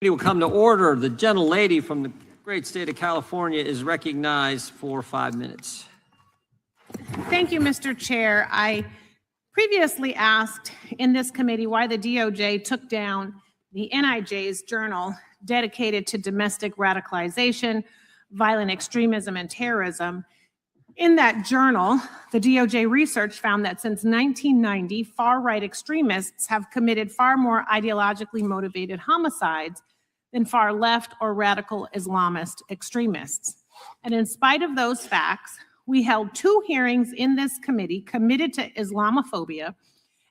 Will come to order. The gentlelady from the great state of California is recognized for 5 minutes. Thank you, Mr. Chair. I previously asked in this committee why the DOJ took down the NIJ's journal dedicated to domestic radicalization, violent extremism, and terrorism. In that journal, the DOJ research found that since 1990, far-right extremists have committed far more ideologically motivated homicides than far-left or radical Islamist extremists. And in spite of those facts, we held 2 hearings in this committee committed to Islamophobia,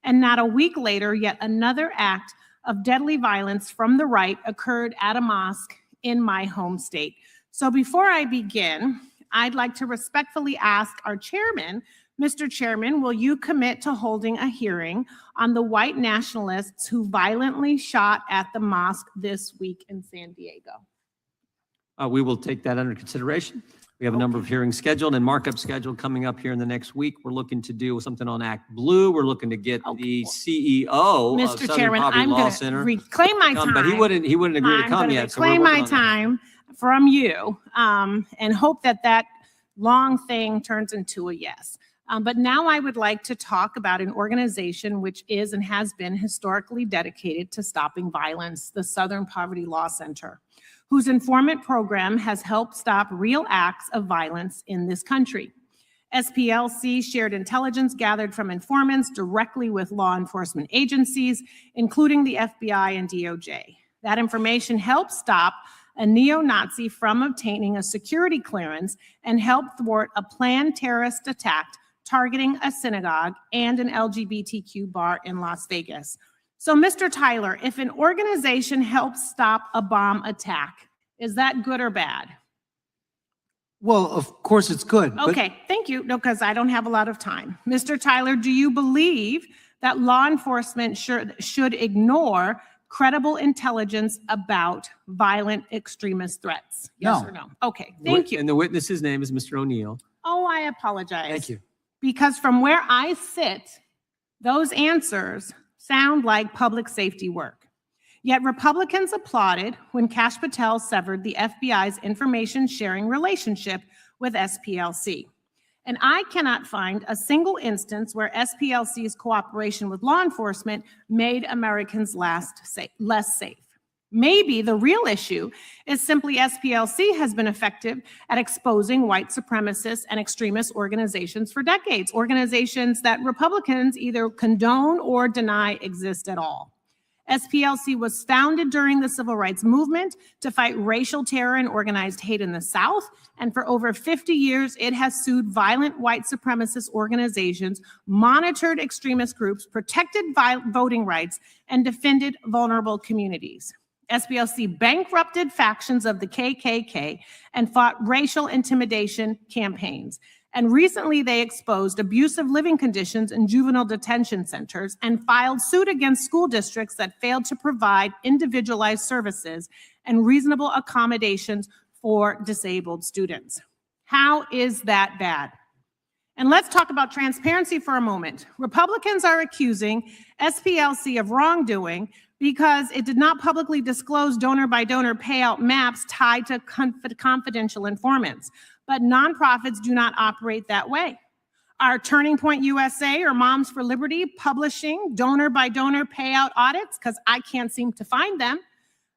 and not a week later, yet another act of deadly violence from the right occurred at a mosque in my home state. So before I begin, I'd like to respectfully ask our chairman, Mr. Chairman, will you commit to holding a hearing on the white nationalists who violently shot at the mosque this week in San Diego? We will take that under consideration. We have a number of hearings scheduled and markup scheduled coming up here in the next week. We're looking to do something on Act Blue. We're looking to get the CEO of Mr. Southern Chairman, Poverty I'm Law going Center to reclaim my time. But he wouldn't agree to come yet. So reclaim my time from you and hope that that long thing turns into a yes. But now I would like to talk about an organization which is and has been historically dedicated to stopping violence, the Southern Poverty Law Center, whose informant program has helped stop real acts of violence in this country. SPLC shared intelligence gathered from informants directly with law enforcement agencies, including the FBI and DOJ. That information helped stop a neo-Nazi from obtaining a security clearance and helped thwart a planned terrorist attack targeting a synagogue and an LGBTQ bar in Las Vegas. So, Mr. Tyler, if an organization helps stop a bomb attack, is that good or bad? Well, of course it's good. Okay, thank you. No, because I don't have a lot of time. Mr. Tyler, do you believe that law enforcement should ignore credible intelligence about violent extremist threats? Yes or no? Okay, thank you. And the witness's name is Mr. O'Neill. Oh, I apologize. Thank you. Because from where I sit, those answers sound like public safety work. Yet Republicans applauded when Kash Patel severed the FBI's information sharing relationship with SPLC. And I cannot find a single instance where SPLC's cooperation with law enforcement made Americans less safe. Maybe the real issue is simply SPLC has been effective at exposing white supremacist and extremist organizations for decades, organizations that Republicans either condone or deny exist at all. SPLC was founded during the Civil Rights Movement to fight racial terror and organized hate in the South, and for over 50 years, it has sued violent white supremacist organizations, monitored extremist groups, protected voting rights, and defended vulnerable communities. SPLC bankrupted factions of the KKK and fought racial intimidation campaigns. And recently they exposed abusive living conditions in juvenile detention centers and filed suit against school districts that failed to provide individualized services and reasonable accommodations for disabled students. How is that bad? And let's talk about transparency for a moment. Republicans are accusing SPLC of wrongdoing because it did not publicly disclose donor-by-donor payout maps tied to confidential informants. But nonprofits do not operate that way. Are Turning Point USA or Moms for Liberty publishing donor-by-donor payout audits? Because I can't seem to find them.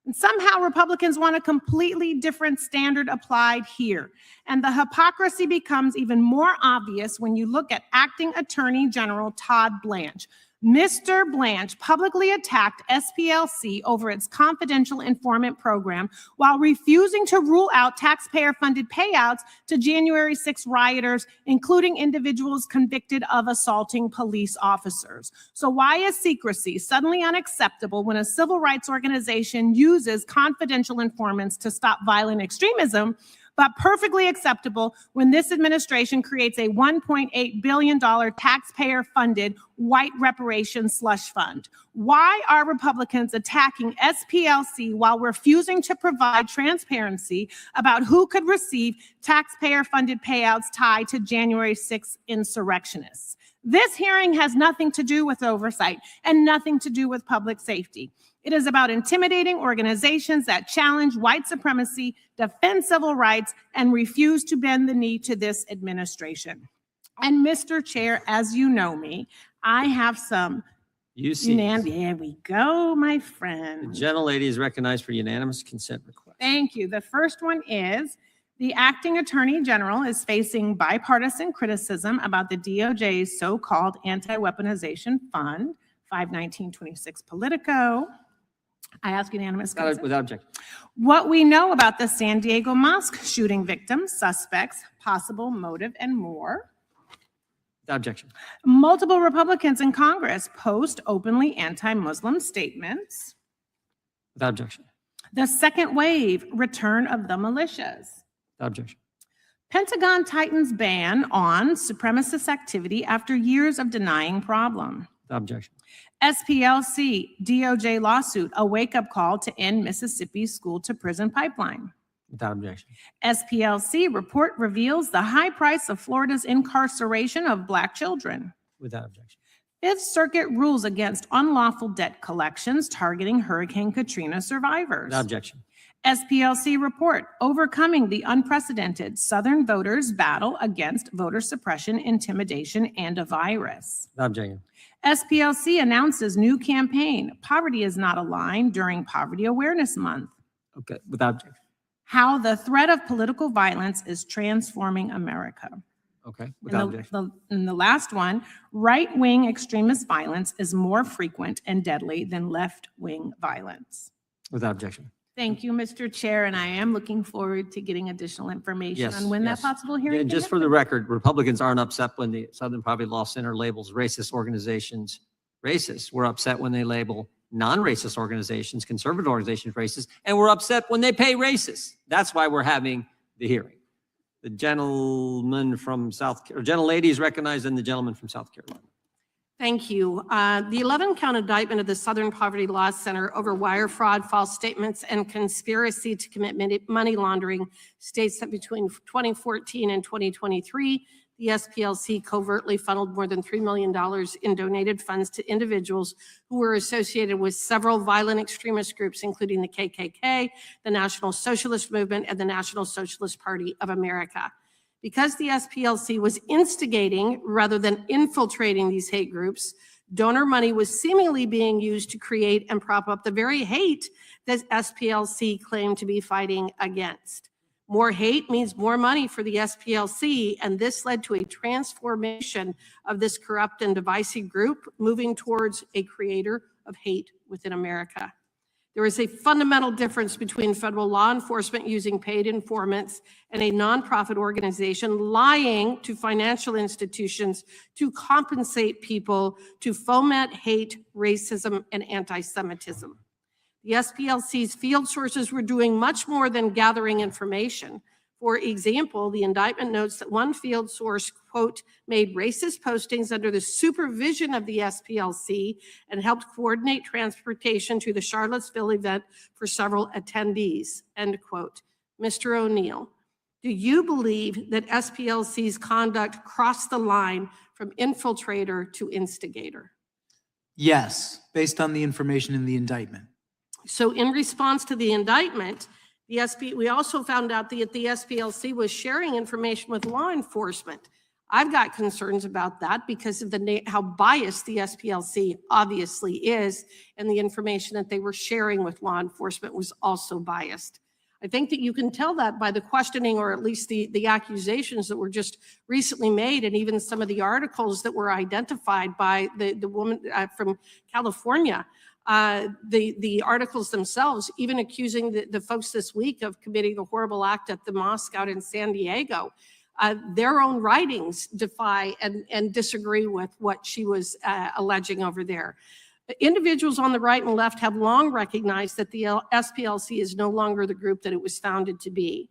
And somehow Republicans want a completely different standard applied here. And the hypocrisy becomes even more obvious when you look at Acting Attorney General Todd Blanche. Mr. Blanche publicly attacked SPLC over its confidential informant program while refusing to rule out taxpayer-funded payouts to January 6 rioters, including individuals convicted of assaulting police officers. So why is secrecy suddenly unacceptable when a civil rights organization uses confidential informants to stop violent extremism, but perfectly acceptable when this administration creates a $1.8 billion taxpayer-funded white reparations slush fund? Why are Republicans attacking SPLC while refusing to provide transparency about who could receive taxpayer-funded payouts tied to January 6th insurrectionists? This hearing has nothing to do with oversight and nothing to do with public safety. It is about intimidating organizations that challenge white supremacy, defend civil rights, and refuse to bend the knee to this administration. And Mr. Chair, as you know me, I have some You see, there we go, my the friend. gentlelady is recognized for unanimous consent request. Thank you. The first one is the acting attorney general is facing bipartisan criticism about the DOJ's so-called anti-weaponization fund, 51926 Politico. I ask unanimous consent. Without objection. What we know about the San Diego mosque shooting victims, suspects, possible motive, and more. Without objection. Multiple Republicans in Congress post openly anti-Muslim statements. Without objection. The second wave, return of the militias. Without objection. Pentagon tightens ban on supremacist activity after years of denying problem. Without objection. SPLC DOJ lawsuit, a wake-up call to end Mississippi's school-to-prison pipeline. Without objection. SPLC report reveals the high price of Florida's incarceration of Black children. Without objection. Fifth Circuit rules against unlawful debt collections targeting Hurricane Katrina survivors. Without objection. SPLC report, overcoming the unprecedented Southern voters' battle against voter suppression, intimidation, and a virus. Without objection. SPLC announces new campaign, Poverty is Not a Line, during Poverty Awareness Month. Okay. Without objection. How the threat of political violence is transforming America. Okay. Without objection. And the last one, right-wing extremist violence is more frequent and deadly than left-wing violence. Without objection. Thank you, Mr. Chair, and I am looking forward to getting additional information Yes, on when yes. that possible hearing. And can just for the record, Republicans aren't upset when the Southern Poverty Law Center labels racist organizations racist. We're upset when they label non-racist organizations, conservative organizations racist, and we're upset when they pay racists. That's why we're having the hearing. The gentleman from gentlelady is recognized, and the gentleman from South Carolina. Thank you. The 11-count indictment of the Southern Poverty Law Center over wire fraud, false statements, and conspiracy to commit money laundering states that between 2014 and 2023, the SPLC covertly funneled more than $3 million in donated funds to individuals who were associated with several violent extremist groups, including the KKK, the National Socialist Movement, and the National Socialist Party of America. Because the SPLC was instigating rather than infiltrating these hate groups, donor money was seemingly being used to create and prop up the very hate that SPLC claimed to be fighting against. More hate means more money for the SPLC, and this led to a transformation of this corrupt and divisive group, moving towards a creator of hate within America. There is a fundamental difference between federal law enforcement using paid informants and a nonprofit organization lying to financial institutions to compensate people to foment hate, racism, and anti-Semitism. The SPLC's field sources were doing much more than gathering information. For example, the indictment notes that one field source, quote, made racist postings under the supervision of the SPLC and helped coordinate transportation to the Charlottesville event for several attendees, end quote. Mr. O'Neill, do you believe that SPLC's conduct crossed the line from infiltrator to instigator? Yes, based on the information in the indictment. So in response to the indictment, we also found out that the SPLC was sharing information with law enforcement. I've got concerns about that because of how biased the SPLC obviously is, and the information that they were sharing with law enforcement was also biased. I think that you can tell that by the questioning, or at least the accusations that were just recently made, and even some of the articles that were identified by the woman from California. The articles themselves, even accusing the folks this week of committing the horrible act at the mosque out in San Diego. Their own writings defy and disagree with what she was alleging over there. Individuals on the right and left have long recognized that the SPLC is no longer the group that it was founded to be.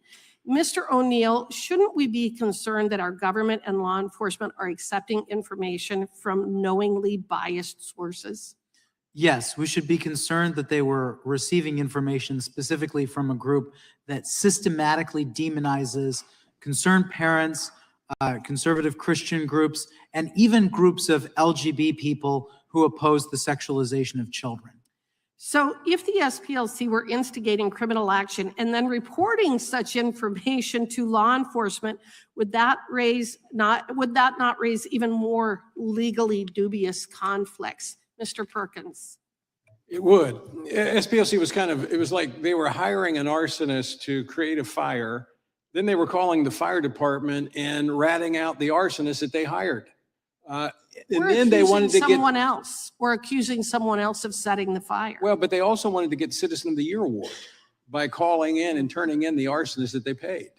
Mr. O'Neill, shouldn't we be concerned that our government and law enforcement are accepting information from knowingly biased sources? Yes, we should be concerned that they were receiving information specifically from a group that systematically demonizes concerned parents, conservative Christian groups, and even groups of LGB people who oppose the sexualization of children. So if the SPLC were instigating criminal action and then reporting such information to law enforcement, would that not raise even more legally dubious conflicts? Mr. Perkins. It would. SPLC was it was like they were hiring an arsonist to create a fire. Then they were calling the fire department and ratting out the arsonist that they hired. And then they wanted to get someone else, or accusing someone else of setting the fire. well, but they also wanted to get Citizen of the Year award by calling in and turning in the arsonist that they paid.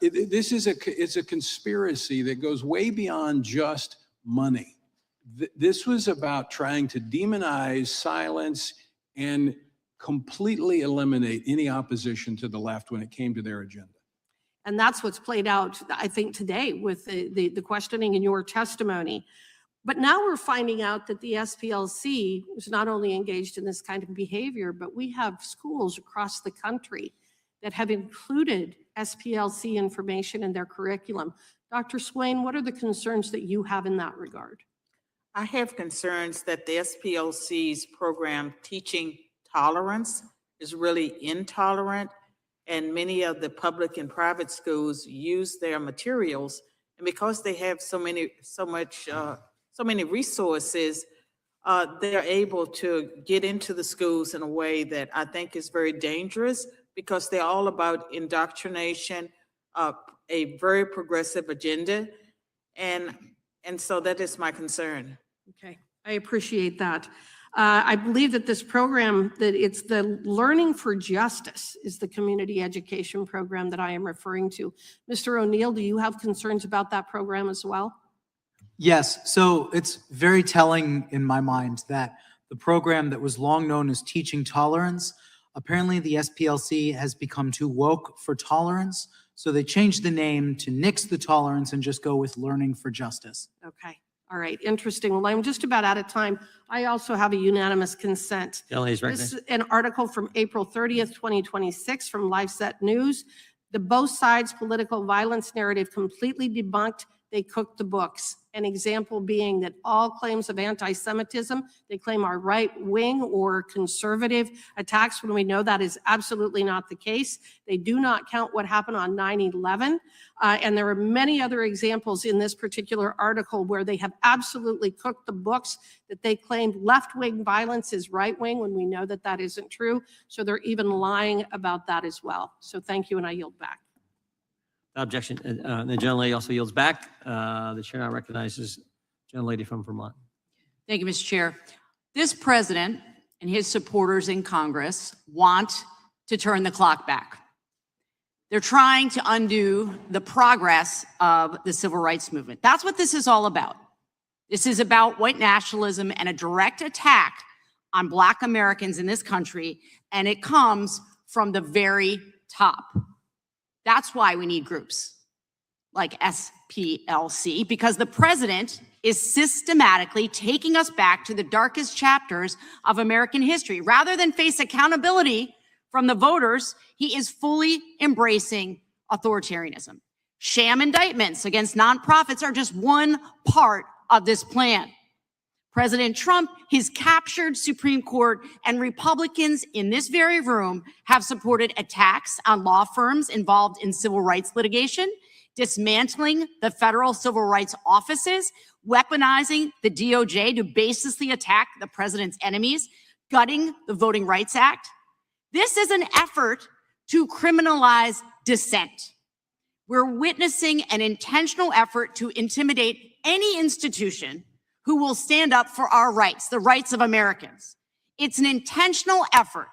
It's a conspiracy that goes way beyond just money. This was about trying to demonize, silence, and completely eliminate any opposition to the left when it came to their agenda. And that's what's played out, I think, today with the questioning in your testimony. But now we're finding out that the SPLC is not only engaged in this kind of behavior, but we have schools across the country that have included SPLC information in their curriculum. Dr. Swain, what are the concerns that you have in that regard? I have concerns that the SPLC's program Teaching Tolerance is really intolerant, and many of the public and private schools use their materials, and because they have so many resources, they're able to get into the schools in a way that I think is very dangerous, because they're all about indoctrination, a very progressive agenda, and so that is my concern. Okay, I appreciate that. I believe that this program, that it's the Learning for Justice is the community education program that I am referring to. Mr. O'Neill, do you have concerns about that program as well? Yes, so it's very telling in my mind that the program that was long known as Teaching Tolerance, apparently the SPLC has become too woke for tolerance, so they changed the name to Nix the Tolerance and just go with Learning for Justice. Okay, all right, interesting. Well, I'm just about out of time. I also have a unanimous consent. Gentlelady is This recognized. is an article from April 30th, 2026 from LiveSet News. The both sides political violence narrative completely debunked. They cooked the books. An example being that all claims of anti-Semitism, they claim are right-wing or conservative attacks, when we know that is absolutely not the case. They do not count what happened on 9/11. And there are many other examples in this particular article where they have absolutely cooked the books, that they claimed left-wing violence is right-wing, when we know that that isn't true. So they're even lying about that as well. So thank you, and I yield back. Objection. The gentlelady also yields back. The chair now recognizes gentlelady from Vermont. Thank you, Mr. Chair. This president and his supporters in Congress want to turn the clock back. They're trying to undo the progress of the civil rights movement. That's what this is all about. This is about white nationalism and a direct attack on Black Americans in this country, and it comes from the very top. That's why we need groups like SPLC, because the president is systematically taking us back to the darkest chapters of American history. Rather than face accountability from the voters, he is fully embracing authoritarianism. Sham indictments against nonprofits are just one part of this plan. President Trump, his captured Supreme Court, and Republicans in this very room have supported attacks on law firms involved in civil rights litigation, dismantling the federal civil rights offices, weaponizing the DOJ to baselessly attack the president's enemies, gutting the Voting Rights Act. This is an effort to criminalize dissent. We're witnessing an intentional effort to intimidate any institution who will stand up for our rights, the rights of Americans. It's an intentional effort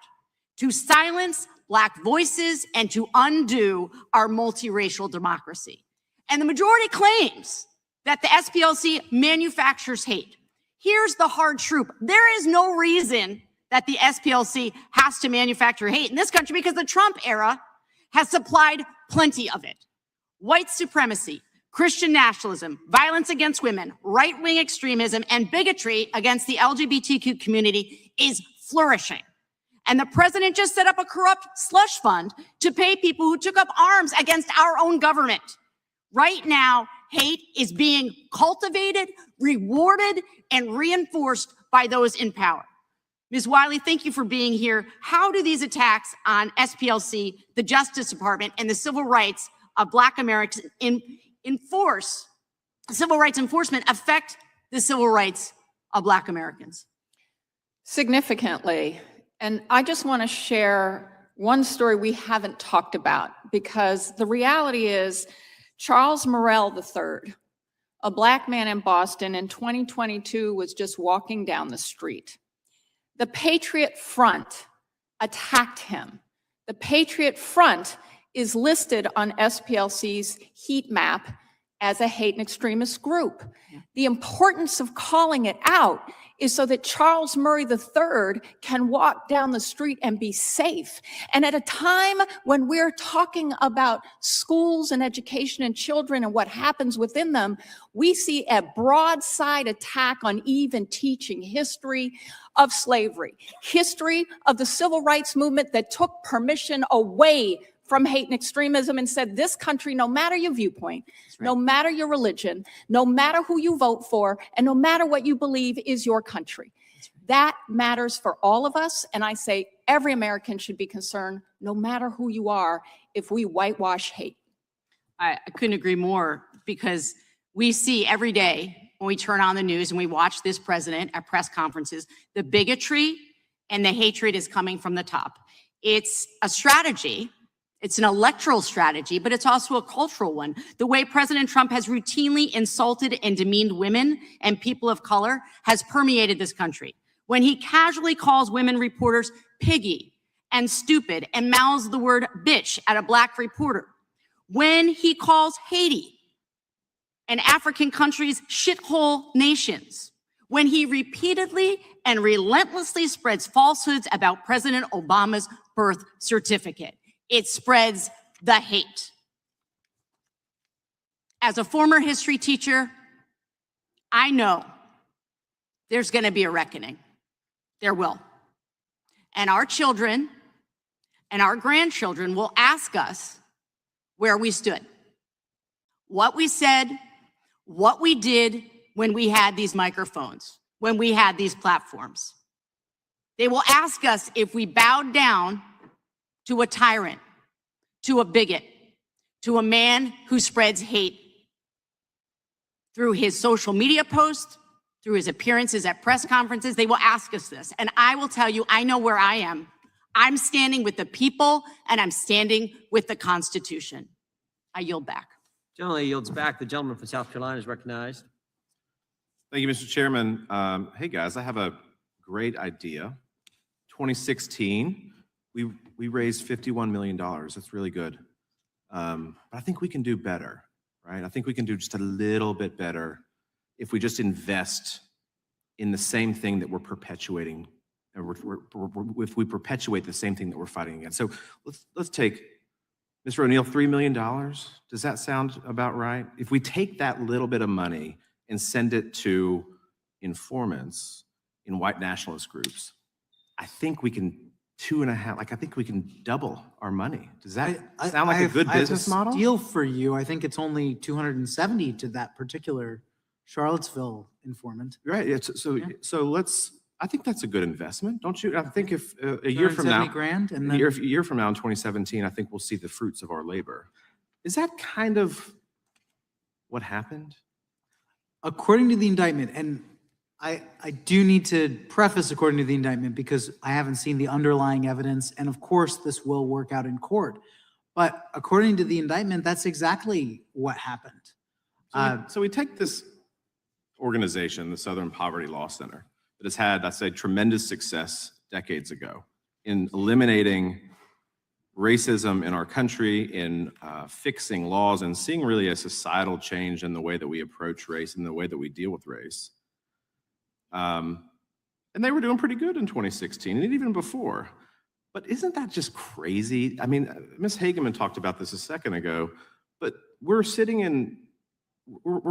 to silence Black voices and to undo our multiracial democracy. And the majority claims that the SPLC manufactures hate. Here's the hard truth. There is no reason that the SPLC has to manufacture hate in this country, because the Trump era has supplied plenty of it. White supremacy, Christian nationalism, violence against women, right-wing extremism, and bigotry against the LGBTQ community is flourishing. And the president just set up a corrupt slush fund to pay people who took up arms against our own government. Right now, hate is being cultivated, rewarded, and reinforced by those in power. Ms. Wiley, thank you for being here. How do these attacks on SPLC, the Justice Department, and the civil rights of Black Americans civil rights enforcement affect the civil rights of Black Americans? Significantly. And I just want to share one story we haven't talked about, because the reality is Charles Morrell III, a Black man in Boston in 2022, was just walking down the street. The Patriot Front attacked him. The Patriot Front is listed on SPLC's heat map as a hate and extremist group. The importance of calling it out is so that Charles Murray III can walk down the street and be safe. And at a time when we're talking about schools and education and children and what happens within them, we see a broadside attack on even teaching history of slavery, history of the civil rights movement that took permission away from hate and extremism and said, this country, no matter your viewpoint, no matter your religion, no matter who you vote for, and no matter what you believe, is your country. That matters for all of us. And I say every American should be concerned, no matter who you are, if we whitewash hate. I couldn't agree more, because we see every day when we turn on the news and we watch this president at press conferences, the bigotry and the hatred is coming from the top. It's a strategy. It's an electoral strategy, but it's also a cultural one. The way President Trump has routinely insulted and demeaned women and people of color has permeated this country. When he casually calls women reporters piggy and stupid and mouths the word bitch at a Black reporter. When he calls Haiti and African countries shithole nations. When he repeatedly and relentlessly spreads falsehoods about President Obama's birth certificate. It spreads the hate. As a former history teacher, I know there's going to be a reckoning. There will. And our children and our grandchildren will ask us where we stood, what we said, what we did when we had these microphones, when we had these platforms. They will ask us if we bowed down to a tyrant, to a bigot, to a man who spreads hate through his social media posts, through his appearances at press conferences. They will ask us this. And I will tell you, I know where I am. I'm standing with the people, and I'm standing with the Constitution. I yield back. Gentleman yields back. The gentleman from South Carolina is recognized. Thank you, Mr. Chairman. Hey, guys, I have a great idea. 2016, we raised $51 million. That's really good. But I think we can do better, right? I think we can do just a little bit better if we just invest in the same thing that we're perpetuating, or if we perpetuate the same thing that we're fighting against. So let's take, Mr. O'Neill, $3 million. Does that sound about right? If we take that little bit of money and send it to informants in white nationalist groups, I think we can I think we can double our money. Does that sound like a good business model? Deal for you. I think it's only 270 to that particular Charlottesville informant. Right. So I think that's a good investment, don't you? I think if a year from now, $270,000, and a then year from now in 2017, I think we'll see the fruits of our labor. Is that kind of what happened? according to the indictment, and I do need to preface according to the indictment because I haven't seen the underlying evidence, and of course this will work out in court. But according to the indictment, that's exactly what happened. So we take this organization, the Southern Poverty Law Center, that has had, I'd say, tremendous success decades ago in eliminating racism in our country, in fixing laws, and seeing really a societal change in the way that we approach race and the way that we deal with race. And they were doing pretty good in 2016 and even before. But isn't that just crazy? I mean, Ms. Hageman talked about this a second ago, but we're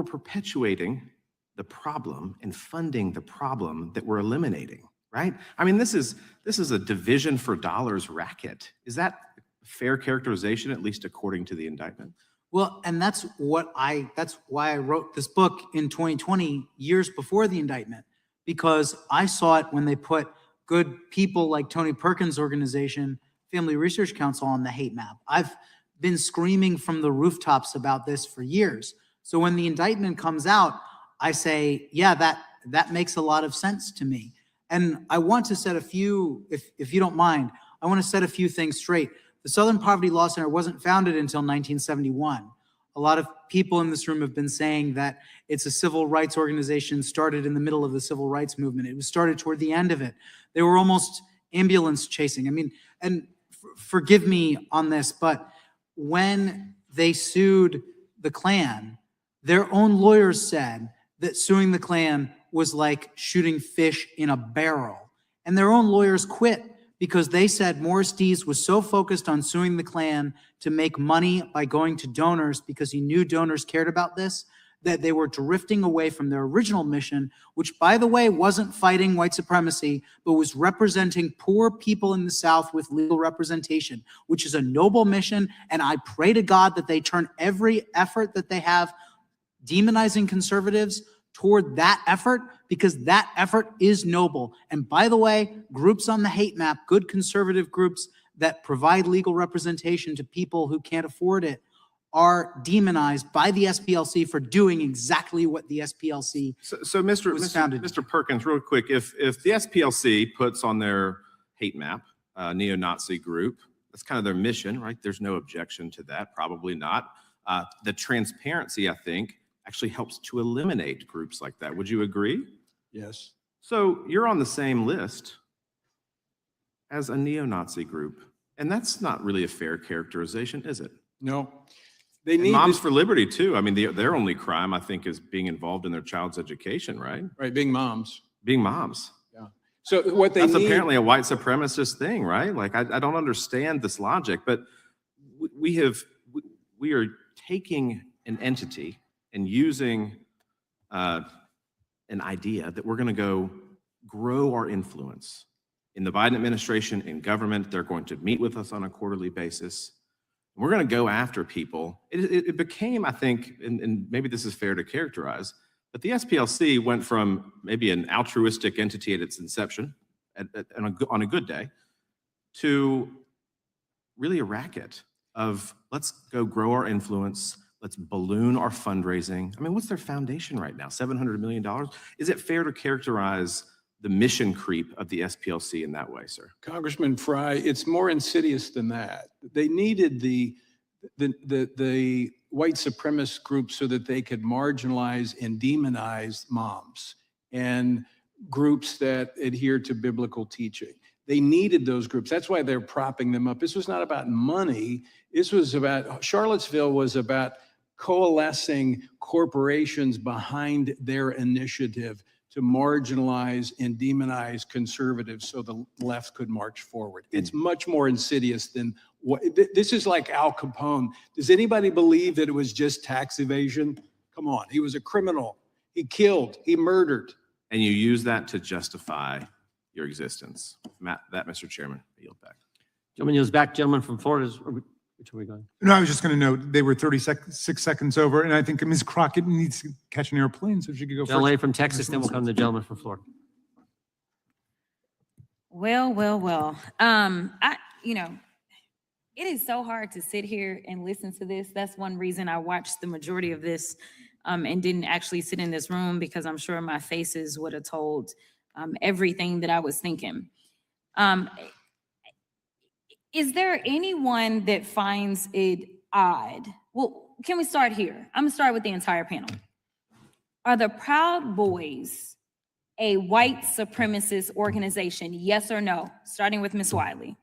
perpetuating the problem and funding the problem that we're eliminating, right? I mean, this is a division for dollars racket. Is that a fair characterization, at least according to the indictment? Well, and that's why I wrote this book in 2020, years before the indictment, because I saw it when they put good people like Tony Perkins' organization, Family Research Council, on the hate map. I've been screaming from the rooftops about this for years. So when the indictment comes out, I say, yeah, that makes a lot of sense to me. And I want to set a few, if you don't mind, I want to set a few things straight. The Southern Poverty Law Center wasn't founded until 1971. A lot of people in this room have been saying that it's a civil rights organization started in the middle of the civil rights movement. It was started toward the end of it. They were almost ambulance chasing. I mean, and forgive me on this, but when they sued the Klan, their own lawyers said that suing the Klan was like shooting fish in a barrel. And their own lawyers quit because they said Morris Dees was so focused on suing the Klan to make money by going to donors because he knew donors cared about this, that they were drifting away from their original mission, which, by the way, wasn't fighting white supremacy, but was representing poor people in the South with legal representation, which is a noble mission. And I pray to God that they turn every effort that they have demonizing conservatives toward that effort, because that effort is noble. And by the way, groups on the hate map, good conservative groups that provide legal representation to people who can't afford it, are demonized by the SPLC for doing exactly what the SPLC So was founded. Mr. Perkins, real quick, if the SPLC puts on their hate map, neo-Nazi group, that's kind of their mission, right? There's no objection to that, probably not. The transparency, I think, actually helps to eliminate groups like that. Would you agree? Yes. So you're on the same list as a neo-Nazi group, and that's not really a fair characterization, is it? No. They And need Moms this- for Liberty too. I mean, their only crime, I think, is being involved in their child's education, right? right, being moms. Being moms. So what they That's need. apparently a white supremacist thing, right? Like, I don't understand this logic, but we are taking an entity and using an idea that we're going to go grow our influence. In the Biden administration, in government, they're going to meet with us on a quarterly basis. We're going to go after people. It became, I think, and maybe this is fair to characterize, but the SPLC went from maybe an altruistic entity at its inception, on a good day, to really a racket of let's go grow our influence, let's balloon our fundraising. I mean, what's their foundation right now? $700 million? Is it fair to characterize the mission creep of the SPLC in that way, sir? Congressman Fry, it's more insidious than that. They needed the white supremacist group so that they could marginalize and demonize moms and groups that adhere to biblical teaching. They needed those groups. That's why they're propping them up. This was not about money. This was about, Charlottesville was about coalescing corporations behind their initiative to marginalize and demonize conservatives so the left could march forward. It's much more insidious than what, this is like Al Capone. Does anybody believe that it was just tax evasion? Come on, he was a criminal. He killed, he murdered. And you use that to justify your existence. Mr. Chairman, I yield back. Gentleman yields back. Gentleman from Florida, which are we going? No, I was just going to note, they were 36 seconds over, and I think Ms. Crockett needs to catch an airplane, so she could go first. Gentleman from Texas, then we'll come to the gentleman from Florida. Well. It is so hard to sit here and listen to this. That's one reason I watched the majority of this and didn't actually sit in this room, because I'm sure my faces would have told everything that I was thinking. Is there anyone that finds it odd? Well, can we start here? I'm gonna start with the entire panel. Are the Proud Boys a white supremacist organization? Yes or no? Starting with Ms. Wiley.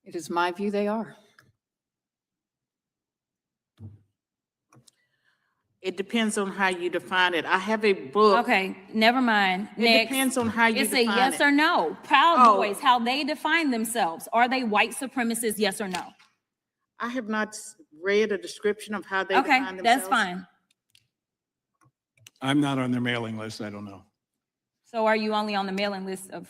It is my view they are. It depends on how you define it. I have a book. Okay, never mind. It Next. depends on how you It's a define yes it. or no. Proud Oh. Boys, how they define themselves. Are they white supremacists? Yes or no? I have not read a description of how they Okay, define themselves. that's fine. I'm not on their mailing list, I don't know. So are you only on the mailing list of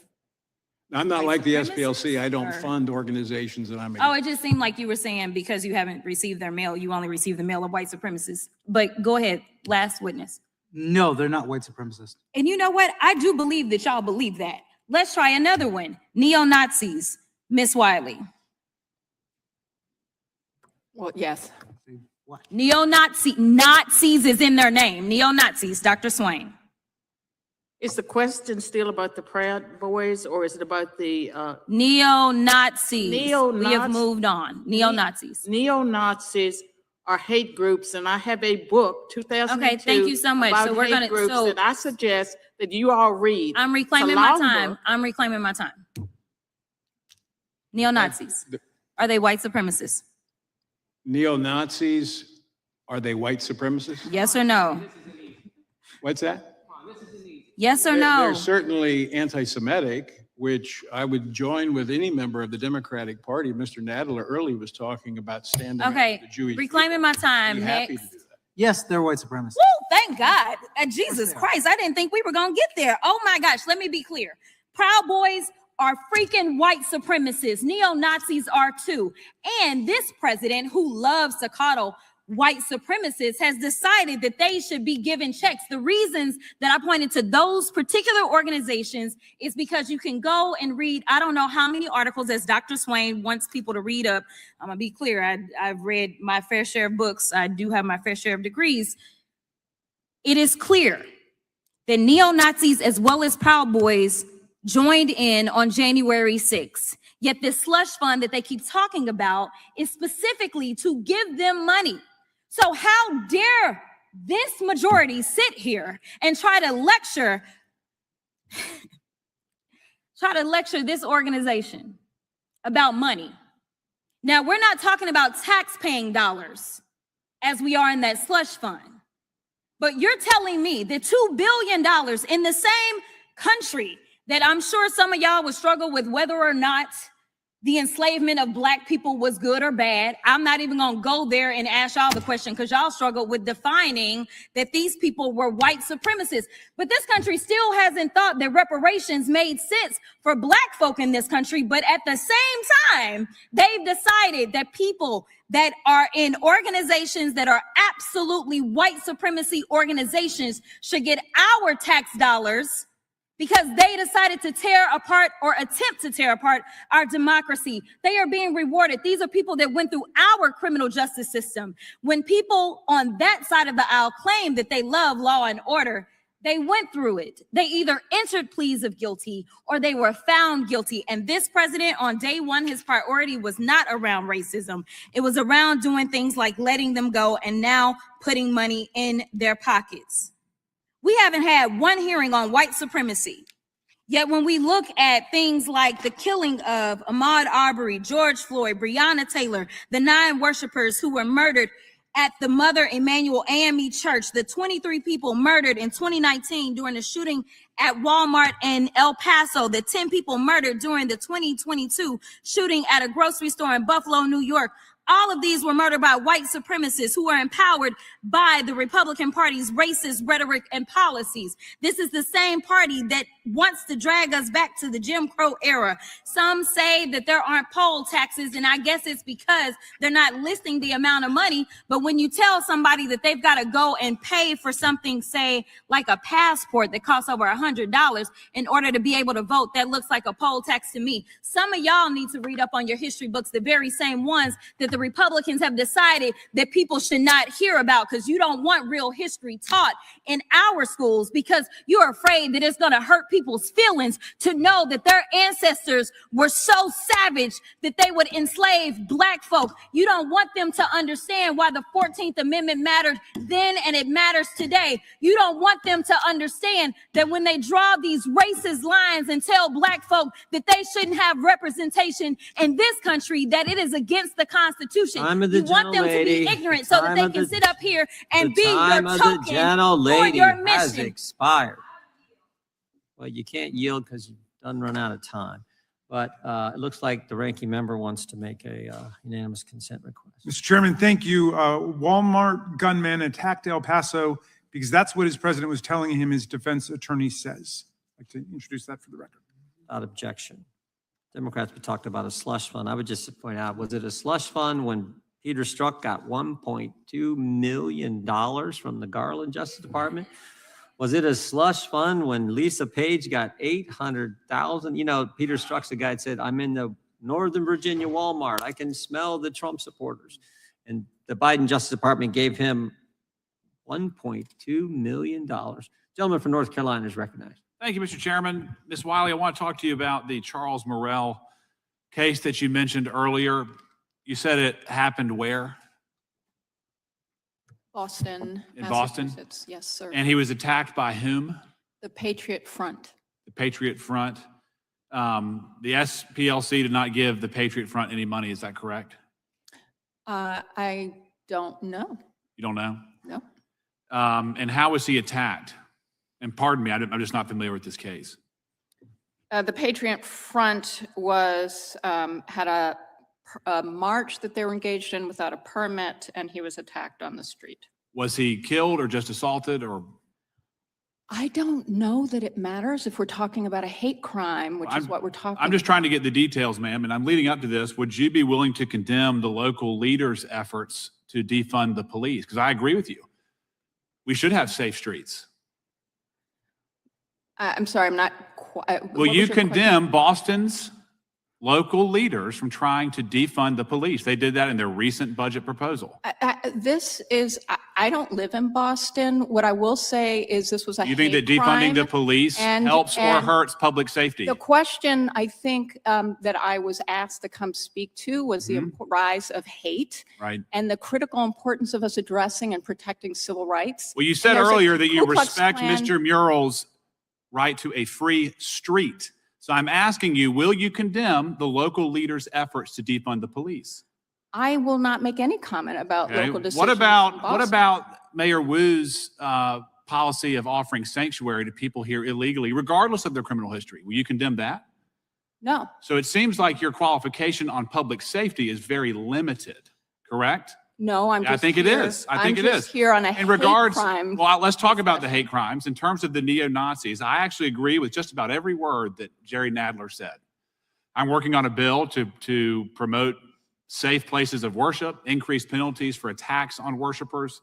I'm not White like the supremacists, SPLC. I don't or- fund organizations that I'm Oh, against. it just seemed like you were saying because you haven't received their mail, you only received the mail of white supremacists. But go ahead, last witness. No, they're not white supremacists. And you know what? I do believe that y'all believe that. Let's try another one. Neo-Nazis, Miss Wiley. Well, yes. Nazis is in their name. Neo-Nazis, Dr. Swain. Is the question still about the Proud Boys or is it about the Neo-Nazis. We have Neo-Nazi- moved on. Neo-Nazis. neo-Nazis are hate groups? And I have a book, 2002. Okay, thank you so much. So about we're hate gonna- groups so- that I suggest that you all read. I'm It's a reclaiming my long time. book. I'm reclaiming my time. Neo-Nazis. Are they white supremacists? Neo-Nazis, are they white supremacists? Yes or no? What's that? Yes or They're no? certainly anti-Semitic, which I would join with any member of the Democratic Party. Mr. Nadler earlier was talking about standing up Okay, for the Jewish. reclaiming my people. time. Be happy to Next. do that. Yes, they're white supremacists. Woo, thank God. Jesus Christ, I didn't think we were going to get there. Oh my gosh, let me be clear. Proud Boys are freaking white supremacists. Neo-Nazis are too. And this president, who loves to coddle white supremacists, has decided that they should be given checks. The reasons that I pointed to those particular organizations is because you can go and read, I don't know how many articles, as Dr. Swain wants people to read up. I'm going to be clear. I've read my fair share of books. I do have my fair share of degrees. It is clear that neo-Nazis as well as Proud Boys joined in on January 6th. Yet this slush fund that they keep talking about is specifically to give them money. So how dare this majority sit here and try to lecture this organization about money? Now, we're not talking about tax-paying dollars as we are in that slush fund. But you're telling me that $2 billion in the same country that I'm sure some of y'all would struggle with whether or not the enslavement of Black people was good or bad. I'm not even going to go there and ask y'all the question because y'all struggle with defining that these people were white supremacists. But this country still hasn't thought that reparations made sense for Black folk in this country. But at the same time, they've decided that people that are in organizations that are absolutely white supremacy organizations should get our tax dollars because they decided to tear apart or attempt to tear apart our democracy. They are being rewarded. These are people that went through our criminal justice system. When people on that side of the aisle claim that they love law and order, they went through it. They either entered pleas of guilty or they were found guilty. And this president, on day one, his priority was not around racism. It was around doing things like letting them go and now putting money in their pockets. We haven't had one hearing on white supremacy. Yet when we look at things like the killing of Ahmaud Arbery, George Floyd, Breonna Taylor, the 9 worshipers who were murdered at the Mother Emanuel AME Church, the 23 people murdered in 2019 during the shooting at Walmart in El Paso, the 10 people murdered during the 2022 shooting at a grocery store in Buffalo, New York. All of these were murdered by white supremacists who are empowered by the Republican Party's racist rhetoric and policies. This is the same party that wants to drag us back to the Jim Crow era. Some say that there aren't poll taxes, and I guess it's because they're not listing the amount of money. But when you tell somebody that they've got to go and pay for something, say, like a passport that costs over $100 in order to be able to vote, that looks like a poll tax to me. Some of y'all need to read up on your history books, the very same ones that the Republicans have decided that people should not hear about because you don't want real history taught in our schools because you're afraid that it's going to hurt people's feelings to know that their ancestors were so savage that they would enslave Black folk. You don't want them to understand why the 14th Amendment mattered then and it matters today. You don't want them to understand that when they draw these racist lines and tell Black folk that they shouldn't have representation in this country, that it is against the Constitution. Time of the You want them to gentlelady. be ignorant so that Time they of can the- sit up here and be The your time of the token for gentlelady your has mission. expired. Well, you can't yield because you've done run out of time. But it looks like the ranking member wants to make a unanimous consent request. Mr. Chairman, thank you. Walmart gunman attacked El Paso because that's what his president was telling him his defense attorney says. I'd like to introduce that for the record. Without objection. Democrats talked about a slush fund. I would just point out, was it a slush fund when Peter Strzok got $1.2 million from the Garland Justice Department? Was it a slush fund when Lisa Page got 800,000? You know, Peter Strzok's the guy that said, I'm in the Northern Virginia Walmart. I can smell the Trump supporters. And the Biden Justice Department gave him $1.2 million. Gentleman from North Carolina is recognized. Thank you, Mr. Chairman. Ms. Wiley, I want to talk to you about the Charles Morrell case that you mentioned earlier. You said it happened where? Boston, In Boston? Massachusetts. Yes, sir. And he was attacked by whom? The Patriot Front. The Patriot Front. The SPLC did not give the Patriot Front any money. Is that correct? I don't know. You don't know? No. And how was he attacked? And pardon me, I'm just not familiar with this case. The Patriot Front was, had a march that they were engaged in without a permit, and he was attacked on the street. Was he killed or just assaulted or? I don't know that it matters if we're talking about a hate crime, which is what we're talking about. I'm just trying to get the details, ma'am, and I'm leading up to this. Would you be willing to condemn the local leaders' efforts to defund the police? Because I agree with you. We should have safe streets. I'm sorry, I'm not quite. Will you condemn Boston's local leaders from trying to defund the police? They did that in their recent budget proposal. I don't live in Boston. What I will say is this was a You think that hate defunding crime, the police and- helps or and hurts public safety? The question I think that I was asked to come speak to was the rise of hate Right. and the critical importance of us addressing and protecting civil rights. Well, you said And there's a earlier that you Ku Klux respect Klan- Mr. Murrell's right to a free street. So I'm asking you, will you condemn the local leaders' efforts to defund the police? I will not make any comment about Okay. local decisions. What in Boston. about Mayor Wu's policy of offering sanctuary to people here illegally, regardless of their criminal history? Will you condemn that? No, So it seems like your qualification on public safety is very limited, correct? no, I'm Yeah, I just think it here- is. I think it I'm just is. here on a In hate regards, crime. well, let's talk about the hate crimes. In terms of the neo-Nazis, I actually agree with just about every word that Jerry Nadler said. I'm working on a bill to promote safe places of worship, increase penalties for attacks on worshipers.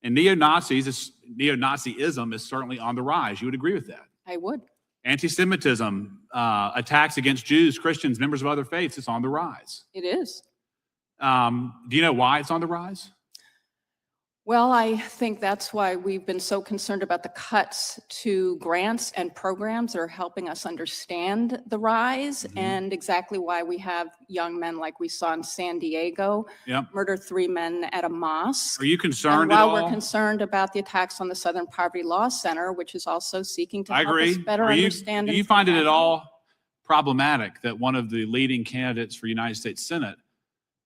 And neo-Nazism is certainly on the rise. You would agree with that? I would. Anti-Semitism, attacks against Jews, Christians, members of other faiths, it's on the rise. It is. Do you know why it's on the rise? Well, I think that's why we've been so concerned about the cuts to grants and programs that are helping us understand the rise and exactly why we have young men like we saw in San Diego Yep. murder 3 men at a mosque. Are you And concerned at while all? we're concerned about the attacks on the Southern Poverty Law Center, which is also seeking to I help us agree. better understand. Do and you find it at prevent- all problematic that one of the leading candidates for United States Senate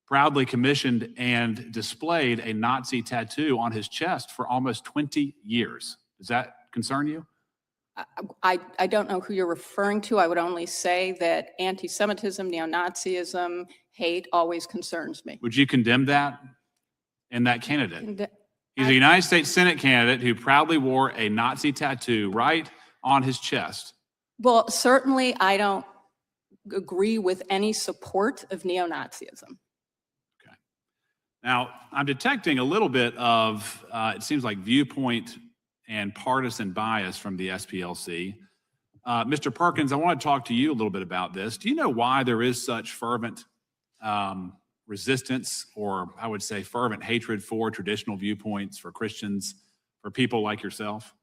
proudly commissioned and displayed a Nazi tattoo on his chest for almost 20 years? Does that concern you? I don't know who you're referring to. I would only say that anti-Semitism, neo-Nazism, hate always concerns me. Would you condemn that in that candidate? And He's a United States Senate candidate who proudly wore a Nazi tattoo right on his chest. Well, certainly I don't agree with any support of neo-Nazism. Now, I'm detecting a little bit of, it seems like viewpoint and partisan bias from the SPLC. Mr. Perkins, I want to talk to you a little bit about this. Do you know why there is such fervent resistance, or I would say fervent hatred for traditional viewpoints, for Christians, for people like yourself?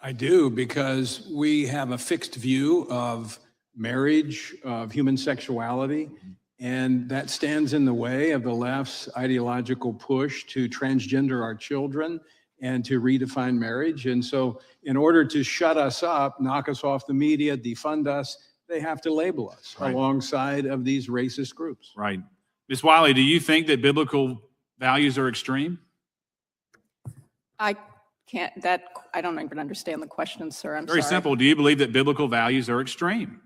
I do, because we have a fixed view of marriage, of human sexuality, and that stands in the way of the left's ideological push to transgender our children and to redefine marriage. And so in order to shut us up, knock us off the media, defund us, they have to label us Right. alongside of these racist groups. Right. Ms. Wiley, do you think that biblical values are extreme? I don't even understand the question, sir. I'm Very sorry. simple. Do you believe that biblical values are extreme?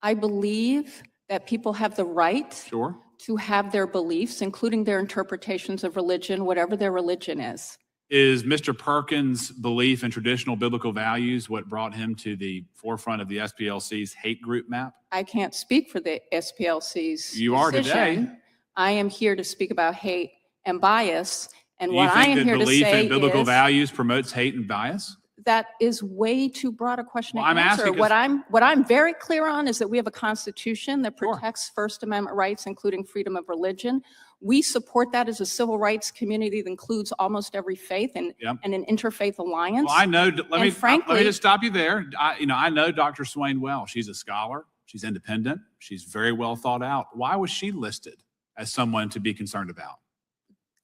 I believe that people have the right Sure. to have their beliefs, including their interpretations of religion, whatever their religion is. Is Mr. Perkins' belief in traditional biblical values what brought him to the forefront of the SPLC's hate group map? I can't speak for the SPLC's You are today. decision. I am here to speak about hate and bias. And Do you what I think am that here to belief say in biblical is values promotes hate and bias? that is way too broad a question to Well, I'm answer. asking What I'm very clear on is that we have a constitution that Sure. protects First Amendment rights, including freedom of religion. We support that as a civil rights community that includes almost every faith and, Yep. and an interfaith alliance. Well, I know, let me frankly- just stop you there. I know Dr. Swain well. She's a scholar. She's independent. She's very well thought out. Why was she listed as someone to be concerned about?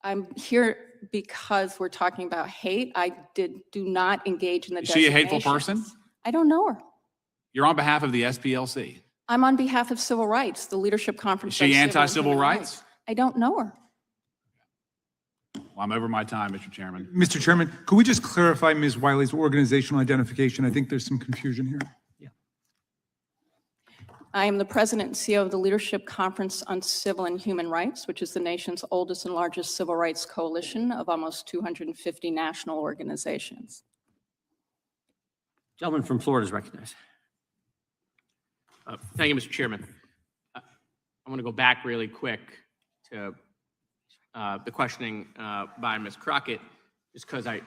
I'm here because we're talking about hate. I do not engage in the Is she a hateful person? designations. I don't know her. You're on behalf of the SPLC. I'm on behalf of civil rights, the Leadership Conference. Is she on Civil and anti-civil Human rights? I don't know her. Well, I'm over my time, Mr. Chairman. Mr. Chairman, could we just clarify Ms. Wiley's organizational identification? I think there's some confusion here. I am the president and CEO of the Leadership Conference on Civil and Human Rights, which is the nation's oldest and largest civil rights coalition of almost 250 national organizations. Gentleman from Florida is recognized. Thank you, Mr. Chairman. I want to go back really quick to the questioning by Ms. Crockett, just because I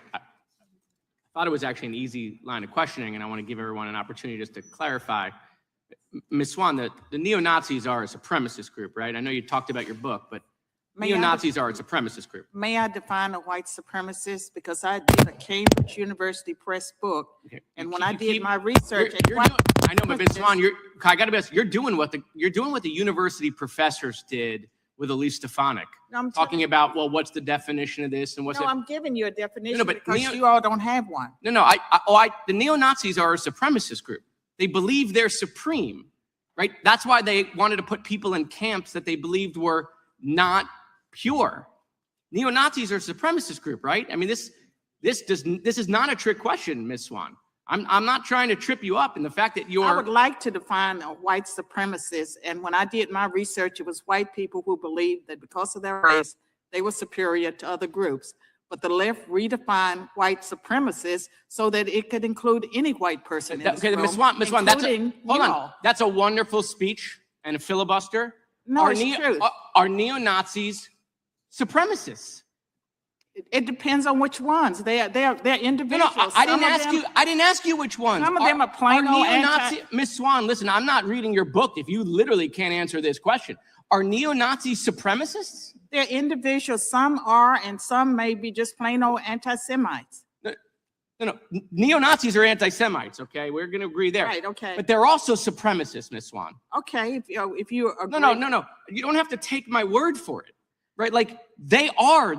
thought it was actually an easy line of questioning, and I want to give everyone an opportunity just to clarify. Ms. Swan, the neo-Nazis are a supremacist group, right? I know you talked about your book, but May I neo-Nazis are a supremacist group. May I define a white supremacist? Because I did a Cambridge University Press book, Okay. and You when keep- I you did keep- my research, you're white doing- I know, but Ms. Swan, supremacists- I got to be honest, you're doing what the university professors did with Elise Stefanik, No, I'm talking about, well, what's the definition of this and what's No, it? I'm giving you a definition but because neo- you all don't have one. No, the neo-Nazis are a supremacist group. They believe they're supreme, right? That's why they wanted to put people in camps that they believed were not pure. Neo-Nazis are a supremacist group, right? I mean, this is not a trick question, Ms. Swan. I'm not trying to trip you up in the fact that I you're. would like to define a white supremacist, and when I did my research, it was white people who believed that because of their race, they were superior to other groups. But the left redefined white supremacists so that it could include any white person in this Okay, room, Ms. Swan, hold including you on. all. That's a wonderful speech and a filibuster. No, it's true. Are neo-Nazis supremacists? It depends on which ones. They're No, individuals. I didn't Some of ask them- you. I didn't ask you which ones. Some of them are plain old neo-Nazi. Miss Swan, listen. I'm not reading your book. If you literally can't answer this question, are neo-Nazis supremacists? They're individuals. Some are, and some may be just plain old anti-Semites. No. Neo-Nazis are anti-Semites. Okay, we're going to agree there. Right, okay. But they're also supremacists, Miss Swan. Okay, if you agree. No. You don't have to take my word for it, right? Like they are.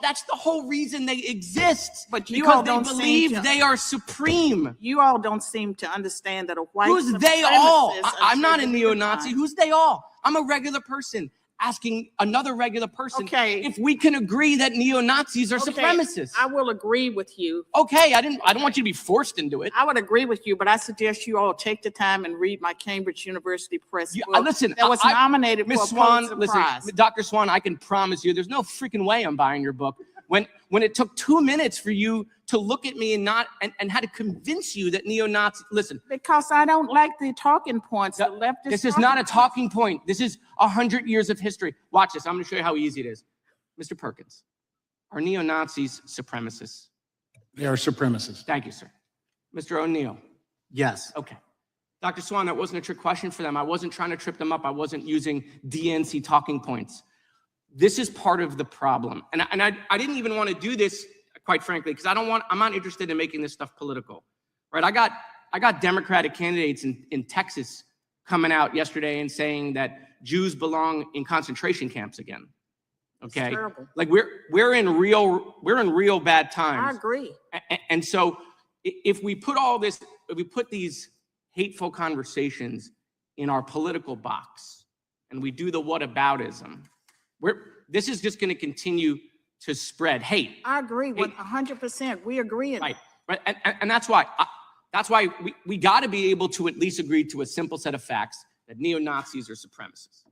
That's the whole reason they exist. But you because all they don't seem believe to- they are supreme. You all don't seem to understand that a white Who's they all? supremacist I'm not a until neo-Nazi. redefined. Who's they all? I'm a regular person asking another regular person Okay. if we can agree that neo-Nazis are Okay, supremacists. I will agree with you. Okay, I don't want you to be forced into it. I would agree with you, but I suggest you all take the time and read my Cambridge University Press book Listen, that was nominated for Miss a Swan, Pulitzer listen, Prize. Dr. Swan, I can promise you there's no freaking way I'm buying your book. When it took 2 minutes for you to look at me and had to convince you that neo-Nazi, listen, Because I don't like the talking points. The leftist. this is not a talking point. This is 100 years of history. Watch this. I'm going to show you how easy it is. Mr. Perkins, are neo-Nazis supremacists? They are supremacists. Thank you, sir. Mr. O'Neill. Yes. Okay. Dr. Swan, that wasn't a trick question for them. I wasn't trying to trip them up. I wasn't using DNC talking points. This is part of the problem. And I didn't even want to do this, quite frankly, because I'm not interested in making this stuff political, right? I got Democratic candidates in Texas coming out yesterday and saying that Jews belong in concentration camps again. Okay. It's terrible. Like we're in real bad I times. agree. And so if we put these hateful conversations in our political box and we do the whataboutism, this is just going to continue to spread hate. I agree with 100%. We agree. Right. And that's why we got to be able to at least agree to a simple set of facts that neo-Nazis are supremacists.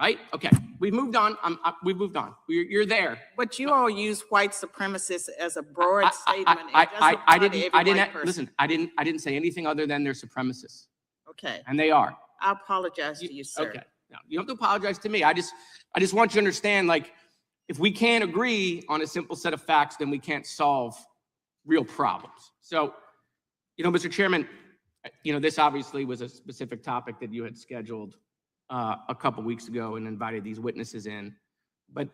right? Okay, we've moved on. We've moved on. You're there. But you all use white supremacists as a broad statement. It I doesn't apply to every didn't, white person. listen, I didn't say anything other than they're supremacists, Okay, and they are. I apologize to you, sir. Okay, no, you don't have to apologize to me. I just want you to understand, like, if we can't agree on a simple set of facts, then we can't solve real problems. So, Mr. Chairman, this obviously was a specific topic that you had scheduled a couple weeks ago and invited these witnesses in. But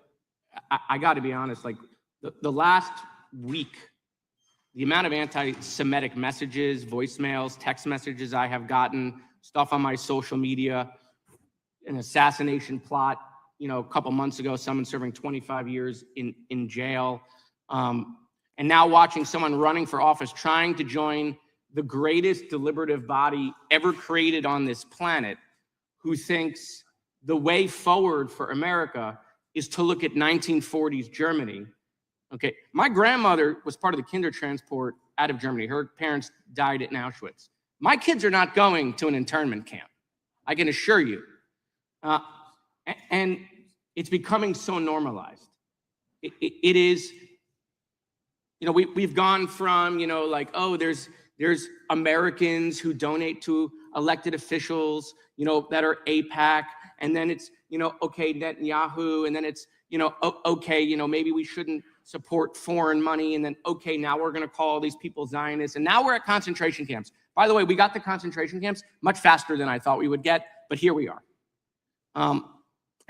I got to be honest, like the last week, the amount of anti-Semitic messages, voicemails, text messages I have gotten, stuff on my social media, an assassination plot, a couple months ago, someone serving 25 years in jail, and now watching someone running for office trying to join the greatest deliberative body ever created on this planet, who thinks the way forward for America is to look at 1940s Germany. Okay, my grandmother was part of the Kindertransport out of Germany. Her parents died at Auschwitz. My kids are not going to an internment camp, I can assure you. And it's becoming so normalized. It is, we've gone from, there's Americans who donate to elected officials, that are AIPAC, and then it's, okay, Netanyahu, and then it's, okay, maybe we shouldn't support foreign money, and then, okay, now we're gonna call these people Zionists, and now we're at concentration camps. By the way, we got the concentration camps much faster than I thought we would get, but here we are.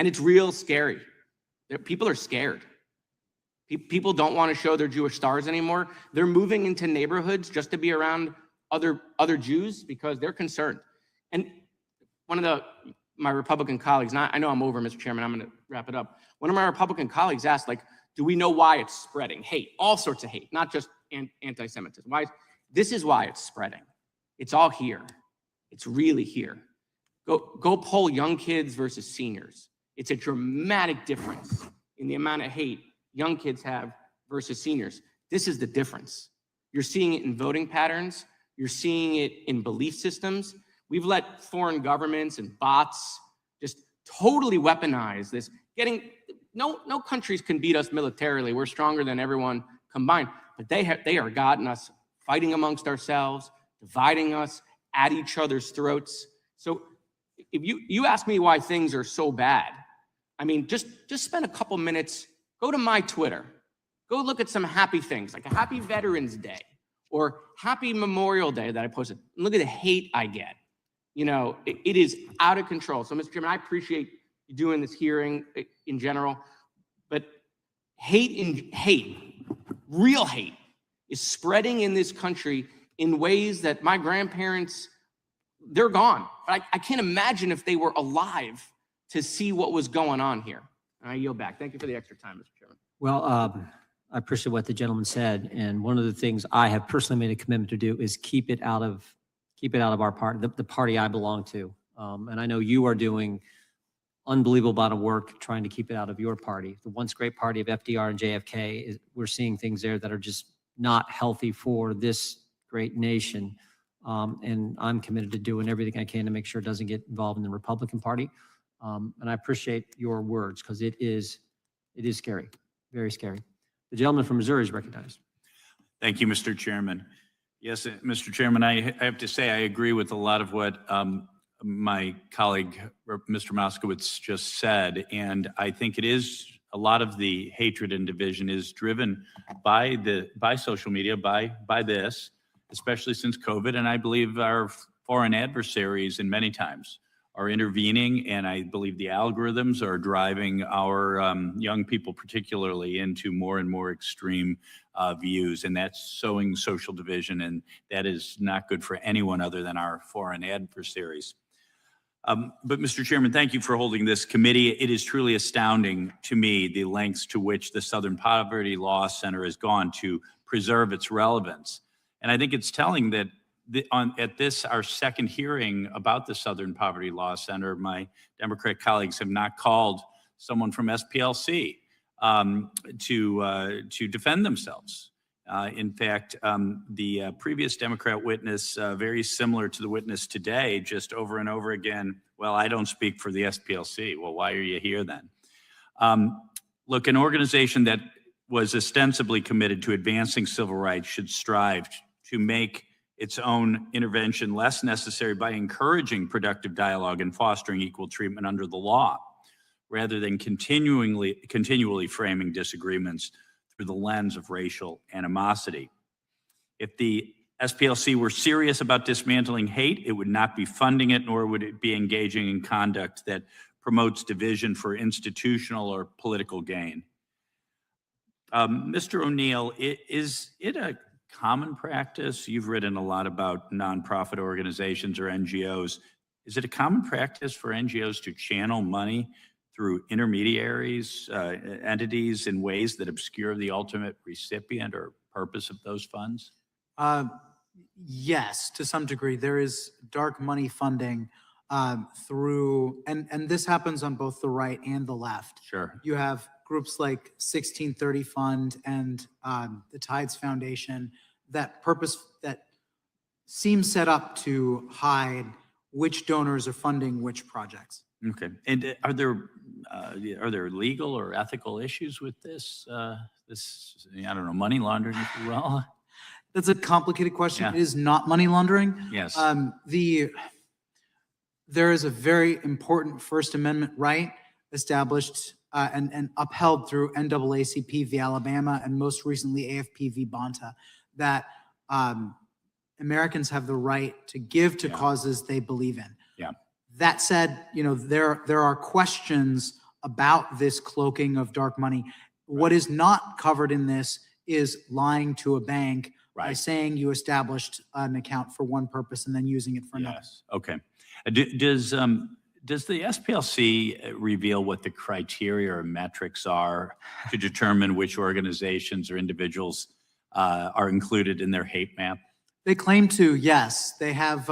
And it's real scary. People are scared. People don't want to show their Jewish stars anymore. They're moving into neighborhoods just to be around other Jews because they're concerned. And one of my Republican colleagues, and I know I'm over, Mr. Chairman, I'm going to wrap it up. One of my Republican colleagues asked, do we know why it's spreading? Hate, all sorts of hate, not just anti-Semitism. This is why it's spreading. It's all here. It's really here. Go poll young kids versus seniors. It's a dramatic difference in the amount of hate young kids have versus seniors. This is the difference. You're seeing it in voting patterns. You're seeing it in belief systems. We've let foreign governments and bots just totally weaponize this. No countries can beat us militarily. We're stronger than everyone combined, but they are gotten us fighting amongst ourselves, dividing us at each other's throats. So if you ask me why things are so bad, I mean, just spend a couple minutes, go to my Twitter, go look at some happy things, like a happy Veterans Day or happy Memorial Day that I posted. Look at the hate I get. It is out of control. So, Mr. Chairman, I appreciate you doing this hearing in general, but real hate is spreading in this country in ways that my grandparents, they're gone. But I can't imagine if they were alive to see what was going on here. And I yield back. Thank you for the extra time, Mr. Chairman. Well, I appreciate what the gentleman said. And one of the things I have personally made a commitment to do is keep it out of our party, the party I belong to. And I know you are doing unbelievable amount of work trying to keep it out of your party. The once great party of FDR and JFK, we're seeing things there that are just not healthy for this great nation. And I'm committed to doing everything I can to make sure it doesn't get involved in the Republican Party. And I appreciate your words because it is scary, very scary. The gentleman from Missouri is recognized. Thank you, Mr. Chairman. Yes, Mr. Chairman, I have to say I agree with a lot of what my colleague, Mr. Moskowitz, just said. And I think it is a lot of the hatred and division is driven by social media, by this, especially since COVID. And I believe our foreign adversaries in many times are intervening, and I believe the algorithms are driving our young people particularly into more and more extreme views, and that's sowing social division, and that is not good for anyone other than our foreign adversaries. But Mr. Chairman, thank you for holding this committee. It is truly astounding to me the lengths to which the Southern Poverty Law Center has gone to preserve its relevance. And I think it's telling that at this, our second hearing about the Southern Poverty Law Center, my Democrat colleagues have not called someone from SPLC to defend themselves. In fact, the previous Democrat witness, very similar to the witness today, just over and over again, well, I don't speak for the SPLC. Well, why are you here then? Look, an organization that was ostensibly committed to advancing civil rights should strive to make its own intervention less necessary by encouraging productive dialogue and fostering equal treatment under the law, rather than continually framing disagreements through the lens of racial animosity. If the SPLC were serious about dismantling hate, it would not be funding it, nor would it be engaging in conduct that promotes division for institutional or political gain. Mr. O'Neill, is it a common practice? You've written a lot about nonprofit organizations or NGOs. Is it a common practice for NGOs to channel money through intermediaries, entities in ways that obscure the ultimate recipient or purpose of those funds? Yes, to some degree. There is dark money funding through, and this happens on both the right and the left. Sure. You have groups like 1630 Fund and the Tides Foundation that seem set up to hide which donors are funding which projects. Okay. And are there legal or ethical issues with this? I don't know, money laundering, if you will? That's a complicated question. Yeah. It is not money laundering. Yes. There is a very important First Amendment right established and upheld through NAACP v. Alabama and most recently AFP v. Bonta that Americans have the right to give to causes they believe in. Yeah. That said, there are questions about this cloaking of dark money. What is not covered in this is lying to a bank by saying you established an account for one purpose and then using it for another. Yes. Okay. Does the SPLC reveal what the criteria or metrics are to determine which organizations or individuals are included in their hate map? They claim to, yes. They have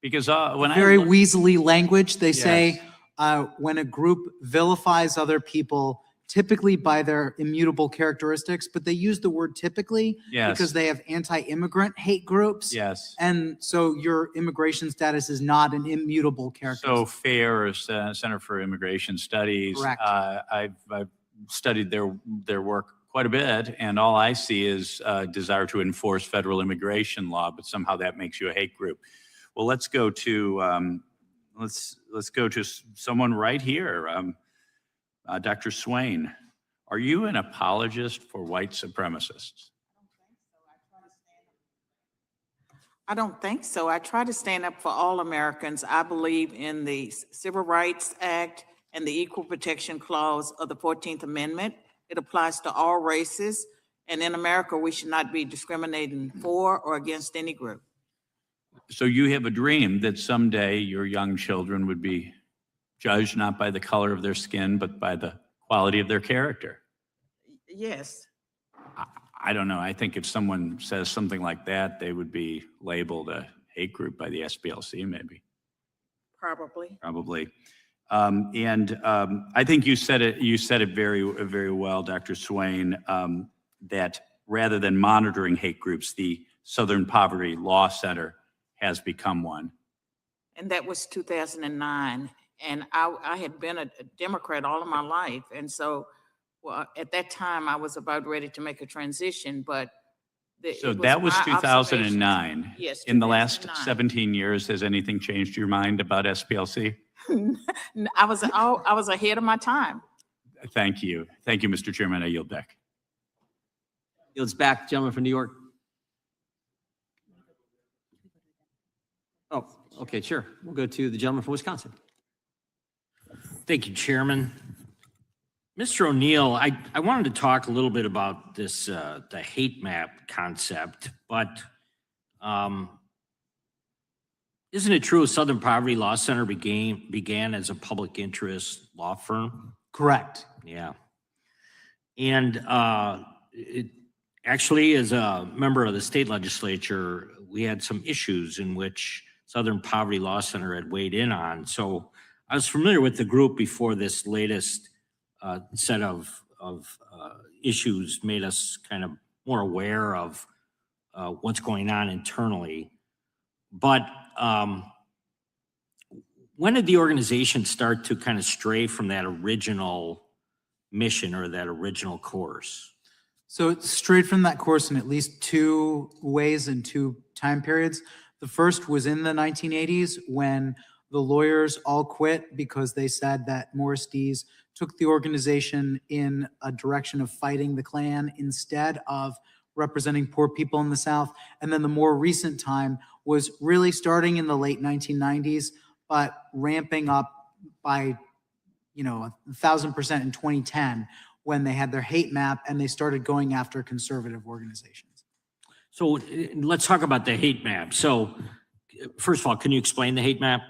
Because when very I look, weaselly language. They say Yes. when a group vilifies other people, typically by their immutable characteristics, but they use the word typically Yes. because they have anti-immigrant hate groups. yes. And so your immigration status is not an immutable characteristic. So FAIR, Center for Immigration Studies. Correct. I've studied their work quite a bit, and all I see is desire to enforce federal immigration law, but somehow that makes you a hate group. Well, let's go to someone right here. Dr. Swain, are you an apologist for white supremacists? I don't think so. I try to stand up for all Americans. I believe in the Civil Rights Act and the Equal Protection Clause of the 14th Amendment. It applies to all races. And in America, we should not be discriminating for or against any group. So you have a dream that someday your young children would be judged not by the color of their skin, but by the quality of their character. Yes. I don't know. I think if someone says something like that, they would be labeled a hate group by the SPLC, maybe. Probably. Probably. I think you said it very, very well, Dr. Swain, that rather than monitoring hate groups, the Southern Poverty Law Center has become one. And that was 2009. And I had been a Democrat all of my life. And so, well, at that time, I was about ready to make a transition, but So that was my 2009. Yes, In the last 2009. 17 years, has anything changed your mind about SPLC? I was ahead of my time. Thank you. Thank you, Mr. Chairman. I yield back. Yields back, gentleman from New York. Oh, okay, sure. We'll go to the gentleman from Wisconsin. Thank you, Chairman. Mr. O'Neill, I wanted to talk a little bit about this, the hate map concept, but isn't it true Southern Poverty Law Center began as a public interest law firm? Correct. Yeah. And it actually, as a member of the state legislature, we had some issues in which Southern Poverty Law Center had weighed in on. So I was familiar with the group before this latest set of issues made us kind of more aware of what's going on internally. But when did the organization start to kind of stray from that original mission or that original course? So it's straight from that course in at least two ways and two time periods. The first was in the 1980s when the lawyers all quit because they said that Morris Dees took the organization in a direction of fighting the Klan instead of representing poor people in the South. And then the more recent time was really starting in the late 1990s, but ramping up by 1,000% in 2010 when they had their hate map and they started going after conservative organizations. So let's talk about the hate map. So first of all, can you explain the hate map?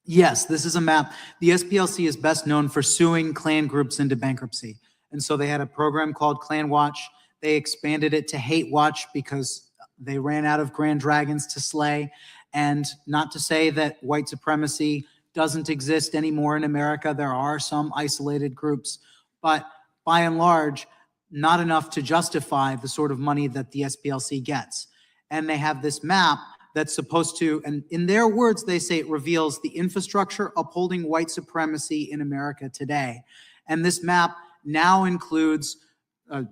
Yes, this is a map. The SPLC is best known for suing Klan groups into bankruptcy. And so they had a program called Klan Watch. They expanded it to Hate Watch because they ran out of grand dragons to slay. And not to say that white supremacy doesn't exist anymore in America. There are some isolated groups, but by and large, not enough to justify the sort of money that the SPLC gets. And they have this map that's supposed to, and in their words, they say it reveals the infrastructure upholding white supremacy in America today. And this map now includes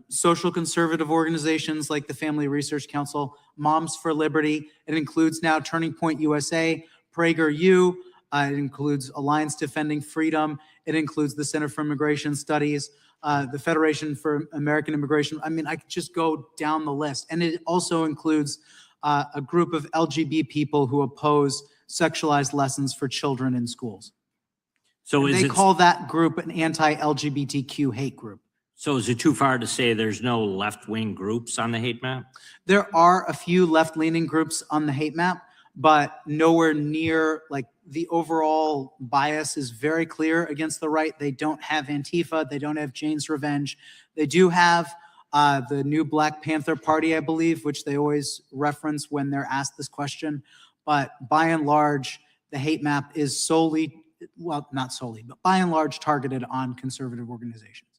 social conservative organizations like the Family Research Council, Moms for Liberty. It includes now Turning Point USA, PragerU. It includes Alliance Defending Freedom. It includes the Center for Immigration Studies, the Federation for American Immigration. I mean, I could just go down the list. And it also includes a group of LGBT people who oppose sexualized lessons for children in schools. So And they call that group an anti-LGBTQ hate group. So is it too far to say there's no left-wing groups on the hate map? There are a few left-leaning groups on the hate map, but nowhere near, like, the overall bias is very clear against the right. They don't have Antifa. They don't have Jane's Revenge. They do have the new Black Panther Party, I believe, which they always reference when they're asked this question. But by and large, the hate map is solely, well, not solely, but by and large targeted on conservative organizations.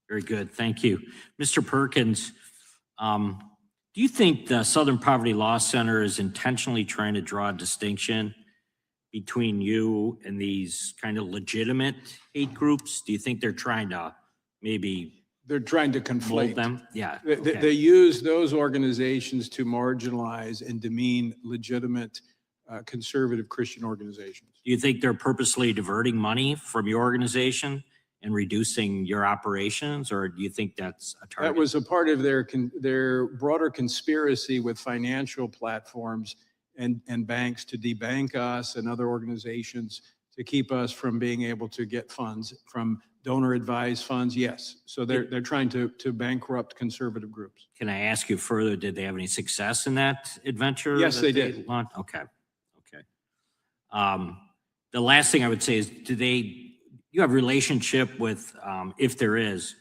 Very good, thank you. Mr. Perkins, do you think the Southern Poverty Law Center is intentionally trying to draw a distinction between you and these kind of legitimate hate groups? Do you think they're trying to maybe They're trying to mold conflate. them? Yeah. They okay. use those organizations to marginalize and demean legitimate conservative Christian organizations. Do you think they're purposely diverting money from your organization and reducing your operations, or do you think that's a target? That was a part of their broader conspiracy with financial platforms and banks to debank us and other organizations to keep us from being able to get funds from donor advised funds. Yes. So they're trying to bankrupt conservative groups. Can I ask you further, did they have any success in that adventure? Yes, that they did. launched? Okay, okay. The last thing I would say is, you have relationship with, if there is,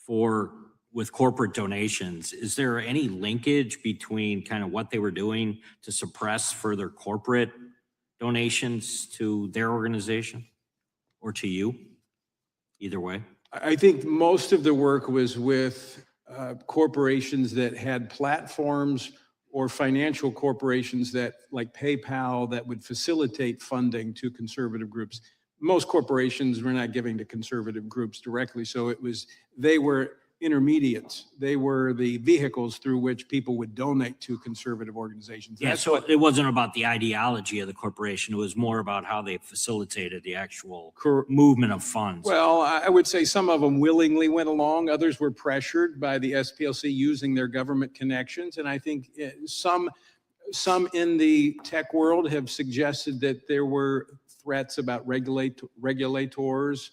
with corporate donations? Is there any linkage between kind of what they were doing to suppress further corporate donations to their organization or to you? Either way. I think most of the work was with corporations that had platforms or financial corporations that, like PayPal, that would facilitate funding to conservative groups. Most corporations were not giving to conservative groups directly, so they were intermediates. They were the vehicles through which people would donate to conservative organizations. Yeah, That's so what- it wasn't about the ideology of the corporation. It was more about how they facilitated the actual movement of funds. Well, I would say some of them willingly went along. Others were pressured by the SPLC using their government connections. And I think some in the tech world have suggested that there were threats about regulators,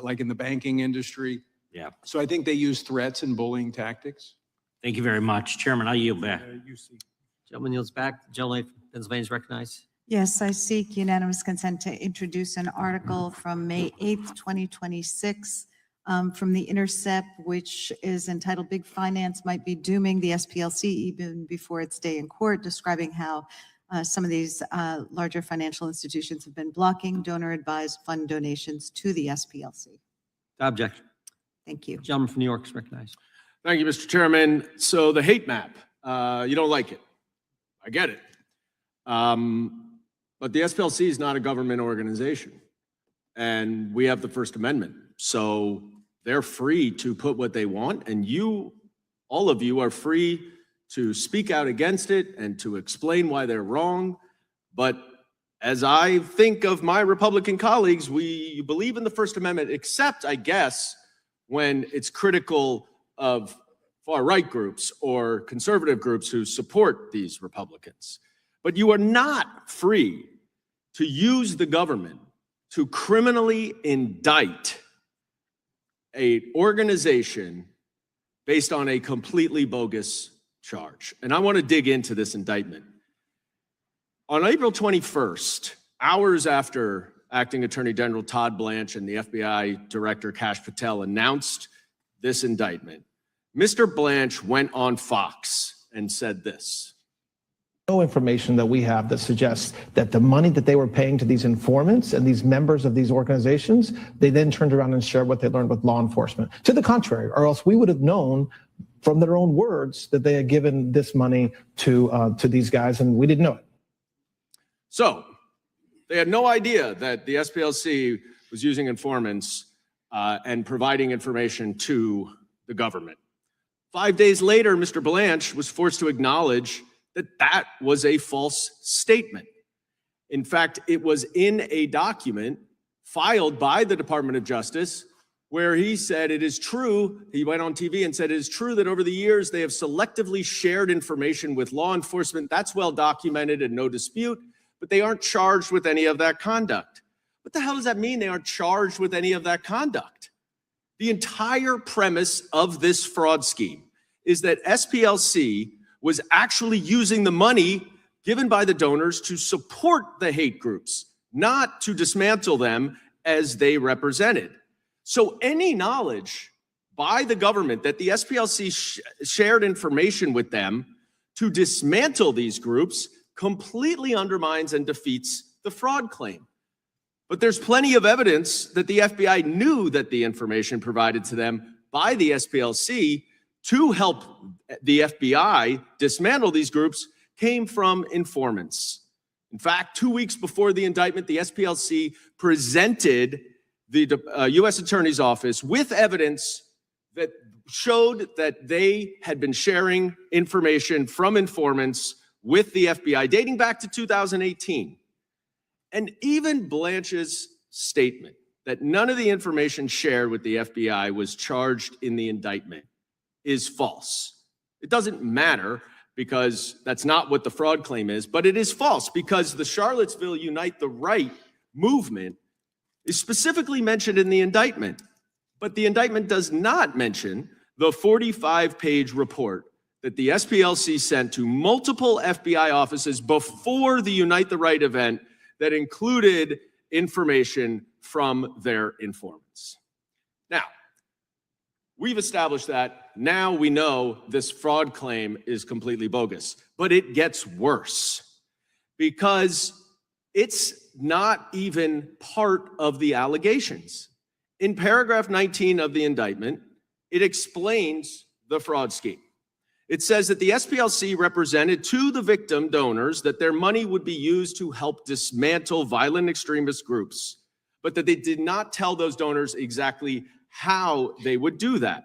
like in the banking industry. Yeah. So I think they use threats and bullying tactics. Thank you very much. Chairman, I'll yield back. Gentleman yields back. Gentleman from Pennsylvania is recognized. Yes, I seek unanimous consent to introduce an article from May 8th, 2026, from The Intercept, which is entitled "Big Finance Might Be Dooming the SPLC Even Before Its Day in Court," describing how some of these larger financial institutions have been blocking donor-advised fund donations to the SPLC. Object. Thank you. Gentleman from New York is recognized. Thank you, Mr. Chairman. So the hate map, you don't like it. I get it. But the SPLC is not a government organization. And we have the First Amendment. So they're free to put what they want. And you, all of you, are free to speak out against it and to explain why they're wrong. But as I think of my Republican colleagues, we believe in the First Amendment, except, I guess, when it's critical of far-right groups or conservative groups who support these Republicans. But you are not free to use the government to criminally indict an organization based on a completely bogus charge. And I want to dig into this indictment. On April 21st, hours after Acting Attorney General Todd Blanche and the FBI Director Kash Patel announced this indictment, Mr. Blanche went on Fox and said this. No information that we have that suggests that the money that they were paying to these informants and these members of these organizations, they then turned around and shared what they learned with law enforcement. To the contrary, or else we would have known from their own words that they had given this money to these guys, and we didn't know it. So they had no idea that the SPLC was using informants and providing information to the government. 5 days later, Mr. Blanche was forced to acknowledge that that was a false statement. In fact, it was in a document filed by the Department of Justice where he said it is true, he went on TV and said it is true that over the years they have selectively shared information with law enforcement. That's well documented and no dispute, but they aren't charged with any of that conduct. What the hell does that mean, they aren't charged with any of that conduct? The entire premise of this fraud scheme is that SPLC was actually using the money given by the donors to support the hate groups, not to dismantle them as they represented. So any knowledge by the government that the SPLC shared information with them to dismantle these groups completely undermines and defeats the fraud claim. But there's plenty of evidence that the FBI knew that the information provided to them by the SPLC to help the FBI dismantle these groups came from informants. In fact, 2 weeks before the indictment, the SPLC presented the U.S. Attorney's Office with evidence that showed that they had been sharing information from informants with the FBI dating back to 2018. And even Blanche's statement that none of the information shared with the FBI was charged in the indictment is false. It doesn't matter because that's not what the fraud claim is, but it is false because the Charlottesville Unite the Right movement is specifically mentioned in the indictment. But the indictment does not mention the 45-page report that the SPLC sent to multiple FBI offices before the Unite the Right event that included information from their informants. Now, we've established that. Now we know this fraud claim is completely bogus, but it gets worse because it's not even part of the allegations. In paragraph 19 of the indictment, it explains the fraud scheme. It says that the SPLC represented to the victim donors that their money would be used to help dismantle violent extremist groups, but that they did not tell those donors exactly how they would do that.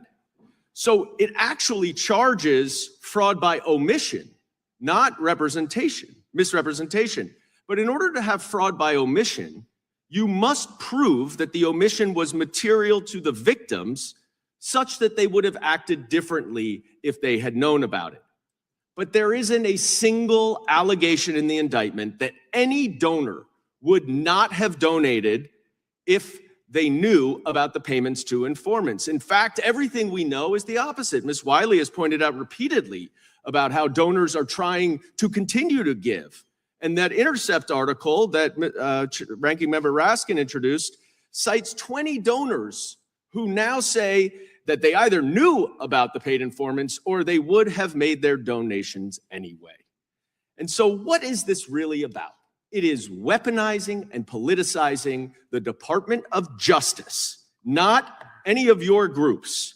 So it actually charges fraud by omission, not misrepresentation. But in order to have fraud by omission, you must prove that the omission was material to the victims such that they would have acted differently if they had known about it. But there isn't a single allegation in the indictment that any donor would not have donated if they knew about the payments to informants. In fact, everything we know is the opposite. Ms. Wiley has pointed out repeatedly about how donors are trying to continue to give. And that Intercept article that Ranking Member Raskin introduced cites 20 donors who now say that they either knew about the paid informants or they would have made their donations anyway. And so what is this really about? It is weaponizing and politicizing the Department of Justice, not any of your groups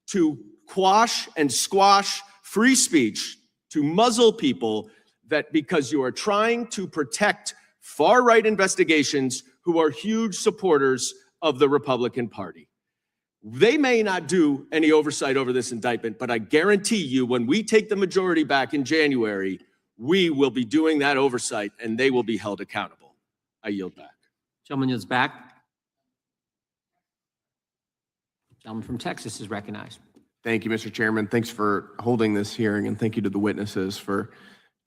to quash and squash free speech, to muzzle people that because you are trying to protect far-right investigations who are huge supporters of the Republican Party. They may not do any oversight over this indictment, but I guarantee you when we take the majority back in January, we will be doing that oversight and they will be held accountable. I yield back. Gentleman is back. Gentleman from Texas is recognized. Thank you, Mr. Chairman. Thanks for holding this hearing, and thank you to the witnesses for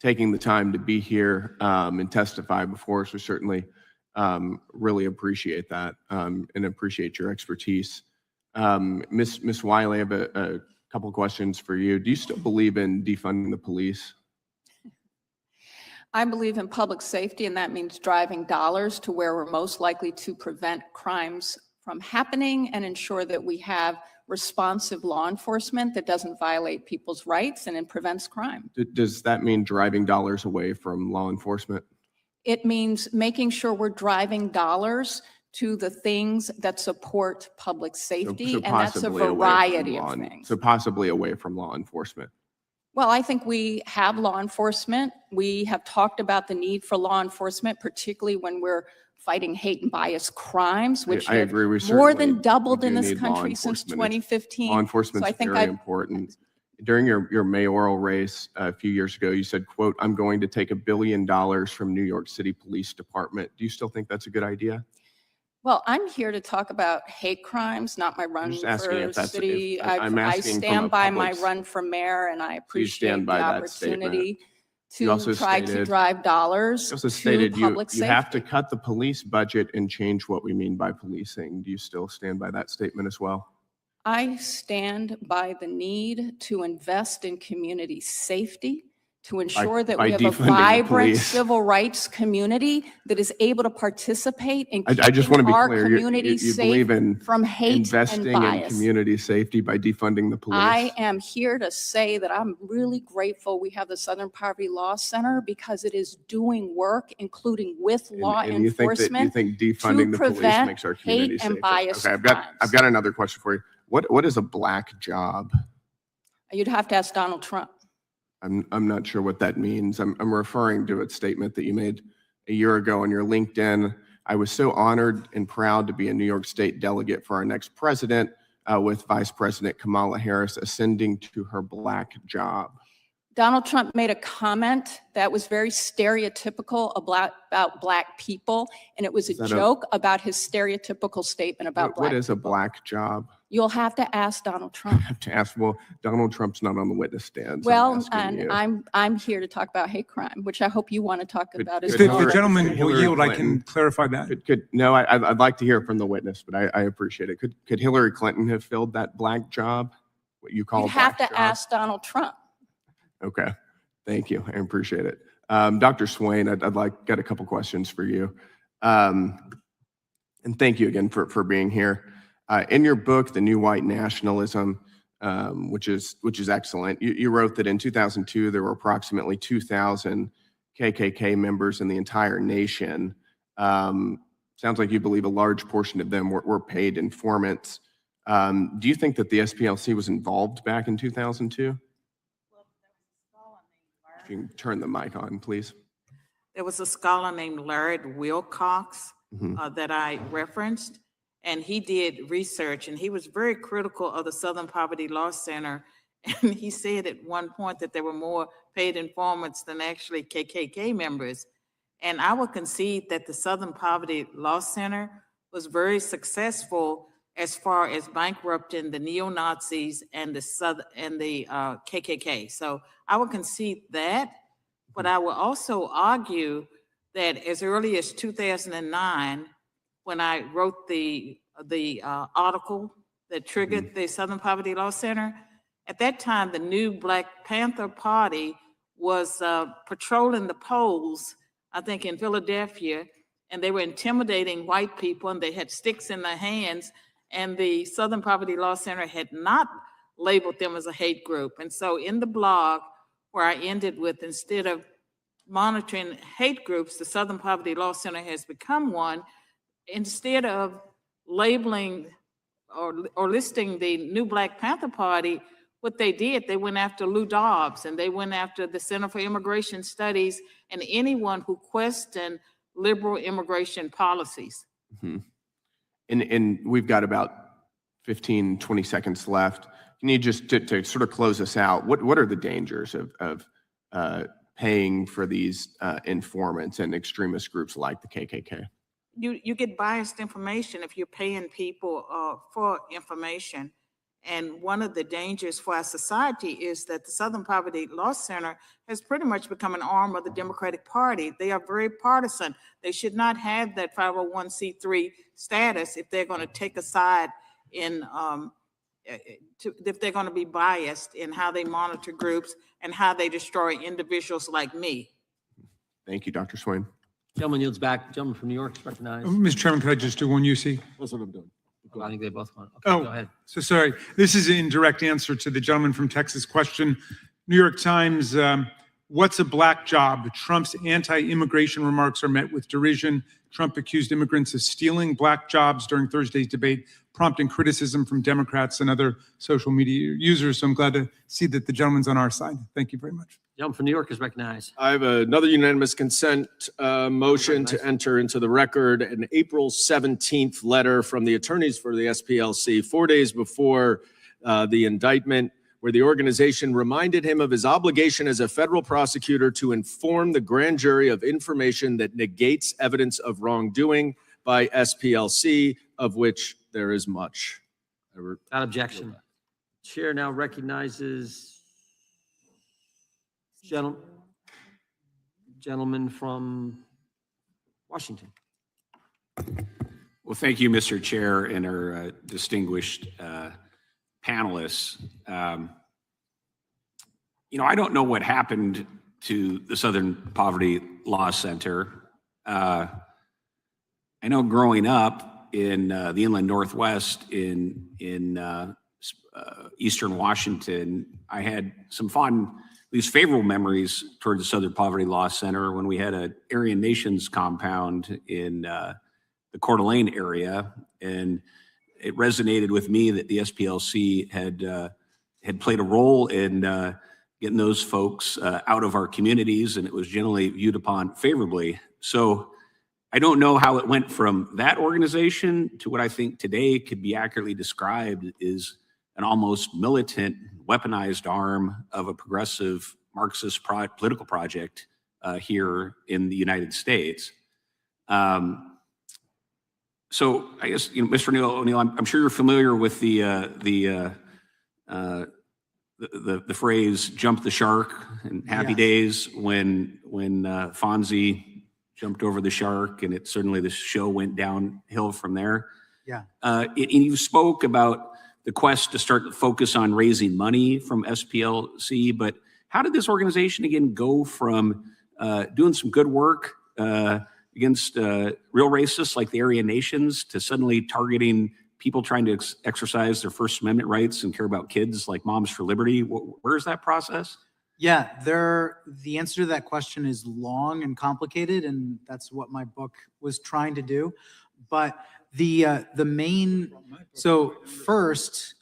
taking the time to be here and testify before us. We certainly really appreciate that and appreciate your expertise. Ms. Wiley, I have a couple of questions for you. Do you still believe in defunding the police? I believe in public safety, and that means driving dollars to where we're most likely to prevent crimes from happening and ensure that we have responsive law enforcement that doesn't violate people's rights and it prevents crime. Does that mean driving dollars away from law enforcement? It means making sure we're driving dollars to the things that support public safety, and that's a possibly away from variety of things. So possibly away from law enforcement. Well, I think we have law enforcement. We have talked about the need for law enforcement, particularly when we're fighting hate and bias crimes, which I agree. We have more certainly than doubled in do this need law country since enforcement. 2015. Law enforcement's So I think very important. During your mayoral race a few years ago, you said, quote, "I'm going to take $1 billion from New York City Police Department." Do you still think that's a good idea? Well, I'm here to talk about hate crimes, not my run just asking for if that's- city. if- I'm I asking from a stand by my public's- run for mayor, and I appreciate stand the by that statement. opportunity You to also try to stated- drive dollars You also to stated public you have to safety. cut the police budget and change what we mean by policing. Do you still stand by that statement as well? I stand by the need to invest in community safety, to ensure that by we have a defunding the vibrant police. civil rights community that is able to participate in I just want to keeping be our clear. community You safe believe in from hate and investing in bias. community safety by defunding the police? I am here to say that I'm really grateful we have the Southern Poverty Law Center because it is doing work, including with law And you think that you enforcement, think defunding the police prevent makes our community hate and safer? bias Okay, crimes. I've got another question for you. What is a black job? You'd have to ask Donald Trump. I'm not sure what that means. I'm referring to a statement that you made a year ago on your LinkedIn. "I was so honored and proud to be a New York State delegate for our next president, with Vice President Kamala Harris ascending to her black job." Donald Trump made a comment that was very stereotypical about black people, and it was a Is that joke about his stereotypical statement about What black. is a black job? You'll have to ask Donald Trump. I have to ask. Well, Donald Trump's not on the witness stand. So Well, I'm asking and you. I'm here to talk about hate crime, which I hope you want to talk about as If the well. gentleman will Hillary yield, I Clinton- can clarify that. No, I'd like to hear from the witness, but I appreciate it. Could Hillary Clinton have filled that black job? What you call You'd a have black to job? ask Donald Trump. Okay, thank you. I appreciate it. Dr. Swain, got a couple questions for you. And thank you again for being here. In your book, The New White Nationalism, which is excellent, you wrote that in 2002, there were approximately 2,000 KKK members in the entire nation. Sounds like you believe a large portion of them were paid informants. Do you think that the SPLC was involved back in 2002? If you can turn the mic on, please. There was a scholar named Larry Wilcox Mhm. that I referenced, and he did research, and he was very critical of the Southern Poverty Law Center. And he said at one point that there were more paid informants than actually KKK members. And I would concede that the Southern Poverty Law Center was very successful as far as bankrupting the neo-Nazis and the KKK. So I would concede that, but I will also argue that as early as 2009, when I wrote the article that triggered the Southern Poverty Law Center, at that time, the new Black Panther Party was patrolling the polls, I think in Philadelphia, and they were intimidating white people, and they had sticks in their hands, and the Southern Poverty Law Center had not labeled them as a hate group. And so in the blog, where I ended with, instead of monitoring hate groups, the Southern Poverty Law Center has become one. Instead of labeling or listing the new Black Panther Party, what they did, they went after Lou Dobbs and they went after the Center for Immigration Studies and anyone who questioned liberal immigration policies. Mhm. And we've got about 15, 20 seconds left. Can you just, to sort of close us out, what are the dangers of paying for these informants and extremist groups like the KKK? You get biased information if you're paying people for information. And one of the dangers for our society is that the Southern Poverty Law Center has pretty much become an arm of the Democratic Party. They are very partisan. They should not have that 501c3 status if they're going to take a side in, if they're going to be biased in how they monitor groups and how they destroy individuals like me. Thank you, Dr. Swain. Gentleman yields back. Gentleman from New York is recognized. Mr. Chairman, could I just do one UC? That's what I'm doing. I think they both want. Okay, go ahead. So sorry. This is in direct answer to the gentleman from Texas question. New York Times, what's a black job? Trump's anti-immigration remarks are met with derision. Trump accused immigrants of stealing black jobs during Thursday's debate, prompting criticism from Democrats and other social media users. So I'm glad to see that the gentleman's on our side. Thank you very much. Gentleman from New York is recognized. I have another unanimous consent motion to enter into the record an April 17th letter from the attorneys for the SPLC 4 days before the indictment, where the organization reminded him of his obligation as a federal prosecutor to inform the grand jury of information that negates evidence of wrongdoing by SPLC, of which there is much. Without objection. Chair now recognizes gentleman from Washington. Well, thank you, Mr. Chair, and our distinguished panelists. I don't know what happened to the Southern Poverty Law Center. I know growing up in the inland Northwest in Eastern Washington, I had some fond, at least favorable memories toward the Southern Poverty Law Center when we had an Aryan Nations compound in the Coeur d'Alene area. And it resonated with me that the SPLC had played a role in getting those folks out of our communities, and it was generally viewed upon favorably. So I don't know how it went from that organization to what I think today could be accurately described is an almost militant, weaponized arm of a progressive Marxist political project here in the United States. So I guess, Mr. O'Neill, I'm sure you're familiar with the phrase "jump the shark" and Happy Days when Fonzie jumped over the shark, and certainly the show went downhill from there. Yeah. And you spoke about the quest to start to focus on raising money from SPLC, but how did this organization again go from doing some good work against real racists like the Aryan Nations to suddenly targeting people trying to exercise their First Amendment rights and care about kids like Moms for Liberty? Where is that process? Yeah, the answer to that question is long and complicated, and that's what my book was trying to do. But so first,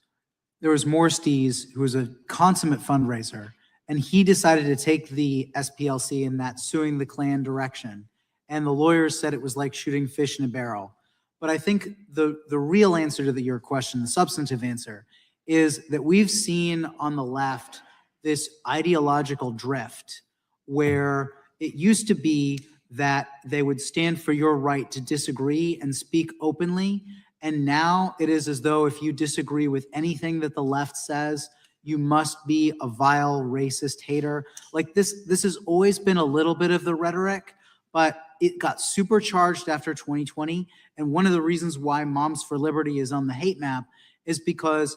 there was Morstees, who was a consummate fundraiser, and he decided to take the SPLC in that suing the Klan direction. And the lawyers said it was like shooting fish in a barrel. But I think the real answer to your question, the substantive answer, is that we've seen on the left this ideological drift where it used to be that they would stand for your right to disagree and speak openly. And now it is as though if you disagree with anything that the left says, you must be a vile racist hater. Like this has always been a little bit of the rhetoric, but it got supercharged after 2020. And one of the reasons why Moms for Liberty is on the hate map is because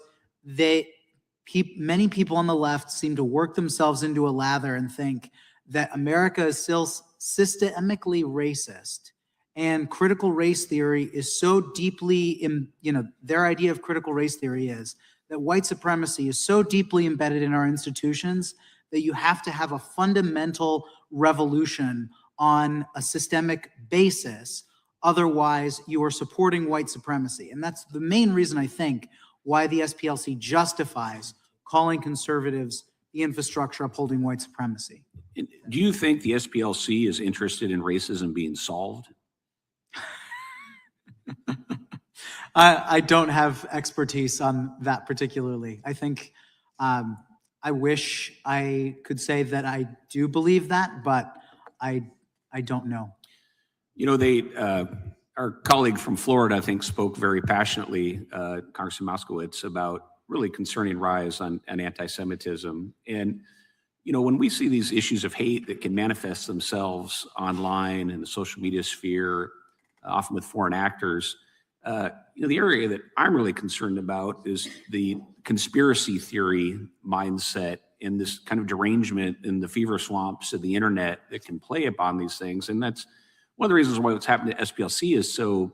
many people on the left seem to work themselves into a lather and think that America is still systemically racist. And critical race theory is so deeply, their idea of critical race theory is that white supremacy is so deeply embedded in our institutions that you have to have a fundamental revolution on a systemic basis Otherwise, you are supporting white supremacy. And that's the main reason, I think, why the SPLC justifies calling conservatives the infrastructure upholding white supremacy. Do you think the SPLC is interested in racism being solved? I don't have expertise on that particularly. I think I wish I could say that I do believe that, but I don't know. You know, our colleague from Florida, I think, spoke very passionately, Congressman Moskowitz, about really concerning rise on anti-Semitism. And, you know, when we see these issues of hate that can manifest themselves online in the social media sphere, often with foreign actors, you know, the area that I'm really concerned about is the conspiracy theory mindset and this kind of derangement in the fever swamps of the internet that can play upon these things. And that's one of the reasons why what's happened to SPLC is so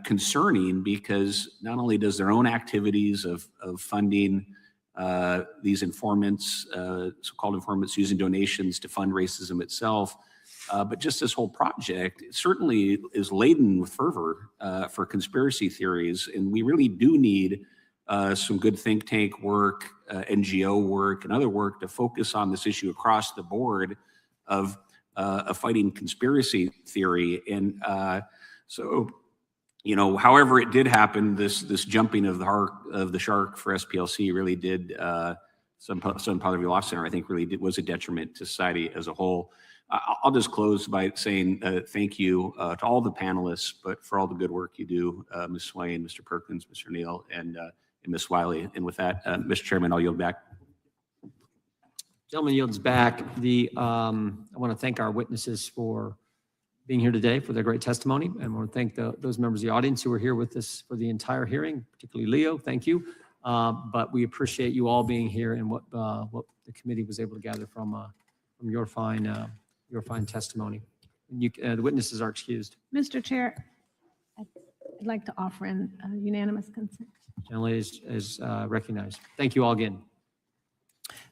concerning, because not only does their own activities of funding these informants, so-called informants using donations to fund racism itself, but just this whole project certainly is laden with fervor for conspiracy theories. And we really do need some good think tank work, NGO work, and other work to focus on this issue across the board of fighting conspiracy theory. And so, you know, however it did happen, this jumping of the shark for SPLC really did, Southern Poverty Law Center, I think, really was a detriment to society as a whole. I'll just close by saying thank you to all the panelists, but for all the good work you do, Ms. Swain, Mr. Perkins, Mr. Neal, and Ms. Wiley. And with that, Mr. Chairman, I'll yield back. Gentleman yields back. I want to thank our witnesses for being here today, for their great testimony. And I want to thank those members of the audience who were here with us for the entire hearing, particularly Leo. Thank you. But we appreciate you all being here and what the committee was able to gather from your fine testimony. The witnesses are excused. Mr. Chair, I'd like to offer in unanimous consent. Gentlelady is recognized. Thank you all again.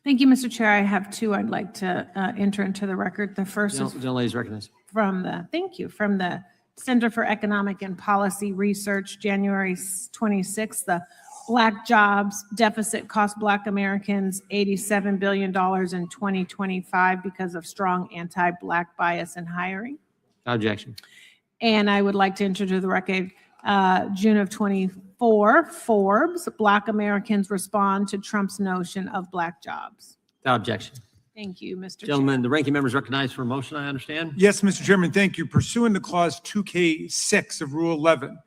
Thank you, Mr. Chair. I have two I'd like to enter into the record. The first is Gentlelady is recognized. from the Center for Economic and Policy Research, January 26th, the Black jobs deficit cost Black Americans $87 billion in 2025 because of strong anti-Black bias in hiring. No objection. And I would like to enter to the record, June of 24, Forbes, Black Americans respond to Trump's notion of Black jobs. No objection. Thank you, Mr. Chair. Gentlemen, the ranking member is recognized for a motion, I understand. Yes, Mr. Chairman, thank you. Pursuant to Clause 2K6 of Rule 11,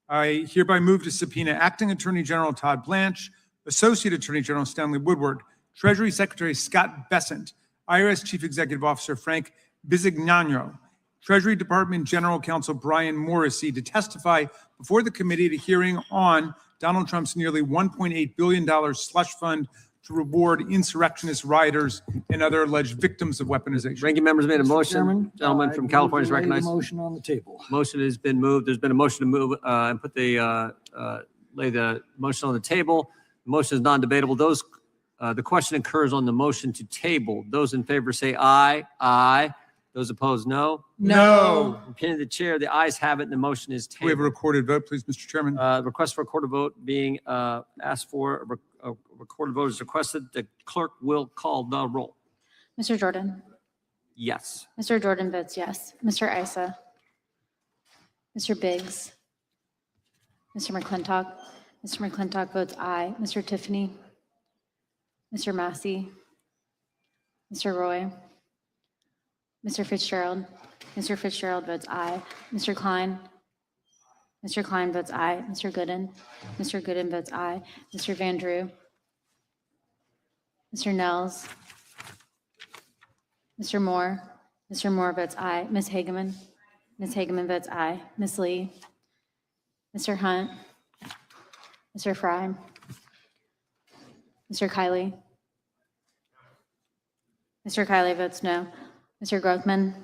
I hereby move to subpoena Acting Attorney General Todd Blanche, Associate Attorney General Stanley Woodward, Treasury Secretary Scott Bessent, IRS Chief Executive Officer Frank Bisignano, Treasury Department General Counsel Brian Morrissey to testify before the committee at a hearing on Donald Trump's nearly $1.8 billion slush fund to reward insurrectionist rioters and other alleged victims of weaponization. Ranking members made a motion. Chairman, Gentleman from California is recognized. Motion on the table. Motion has been moved. There's been a motion to move and put lay the motion on the table. The motion is non-debatable. The question occurs on the motion to table. Those in favor say aye. Aye. Those opposed, no. No. Opinion of the chair, the ayes have it, and the motion is We have a tabled. recorded vote, please, Mr. Chairman. Request for a recorded vote being asked for. A recorded vote is requested. The clerk will call the roll. Mr. Jordan. Yes. Mr. Jordan votes yes. Mr. Issa. Mr. Biggs. Mr. McClintock. Mr. McClintock votes aye. Mr. Tiffany. Mr. Massey. Mr. Roy. Mr. Fitzgerald. Mr. Fitzgerald votes aye. Mr. Klein. Mr. Klein votes aye. Mr. Gooden. Mr. Gooden votes aye. Mr. Van Drew. Mr. Nels. Mr. Moore. Mr. Moore votes aye. Ms. Hageman. Ms. Hageman votes aye. Ms. Lee. Mr. Hunt. Mr. Fry. Mr. Kiley. Mr. Kiley votes no. Mr. Grothman.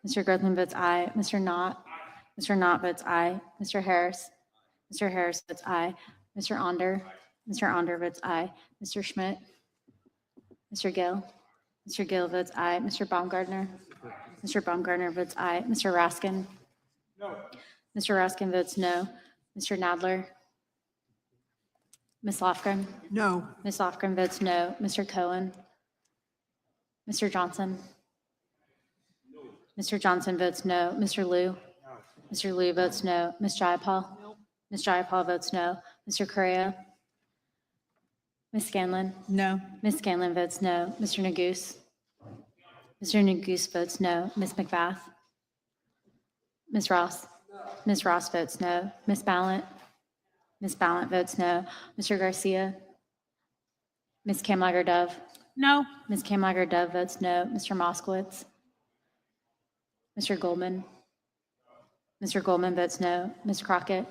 Mr. Grothman votes aye. Mr. Knott. Mr. Knott votes aye. Mr. Harris. Mr. Harris votes aye. Mr. Onder. Mr. Onder votes aye. Mr. Schmidt. Mr. Gill. Mr. Gill votes aye. Mr. Baumgartner. Mr. Baumgartner votes aye. Mr. Raskin. No. Mr. Ruskin votes no. Mr. Nadler? Ms. Lofgren? No. Ms. Lofgren votes no. Mr. Cohen? Mr. Johnson? Mr. Johnson votes no. Mr. Liu? Mr. Liu votes no. Ms. Jayapal? Ms. Jayapal votes no. Mr. Correa? Ms. Scanlon? No. Ms. Scanlon votes no. Mr. Neguse? Mr. Neguse votes no. Ms. McBath? Ms. Ross? Ms. Ross votes no. Ms. Ballant? Ms. Ballant votes no. Mr. Garcia? Ms. Kamlager Dove? No. Ms. Kamlager Dove votes no. Mr. Moskowitz? Mr. Goldman? Mr. Goldman votes no. Ms. Crockett?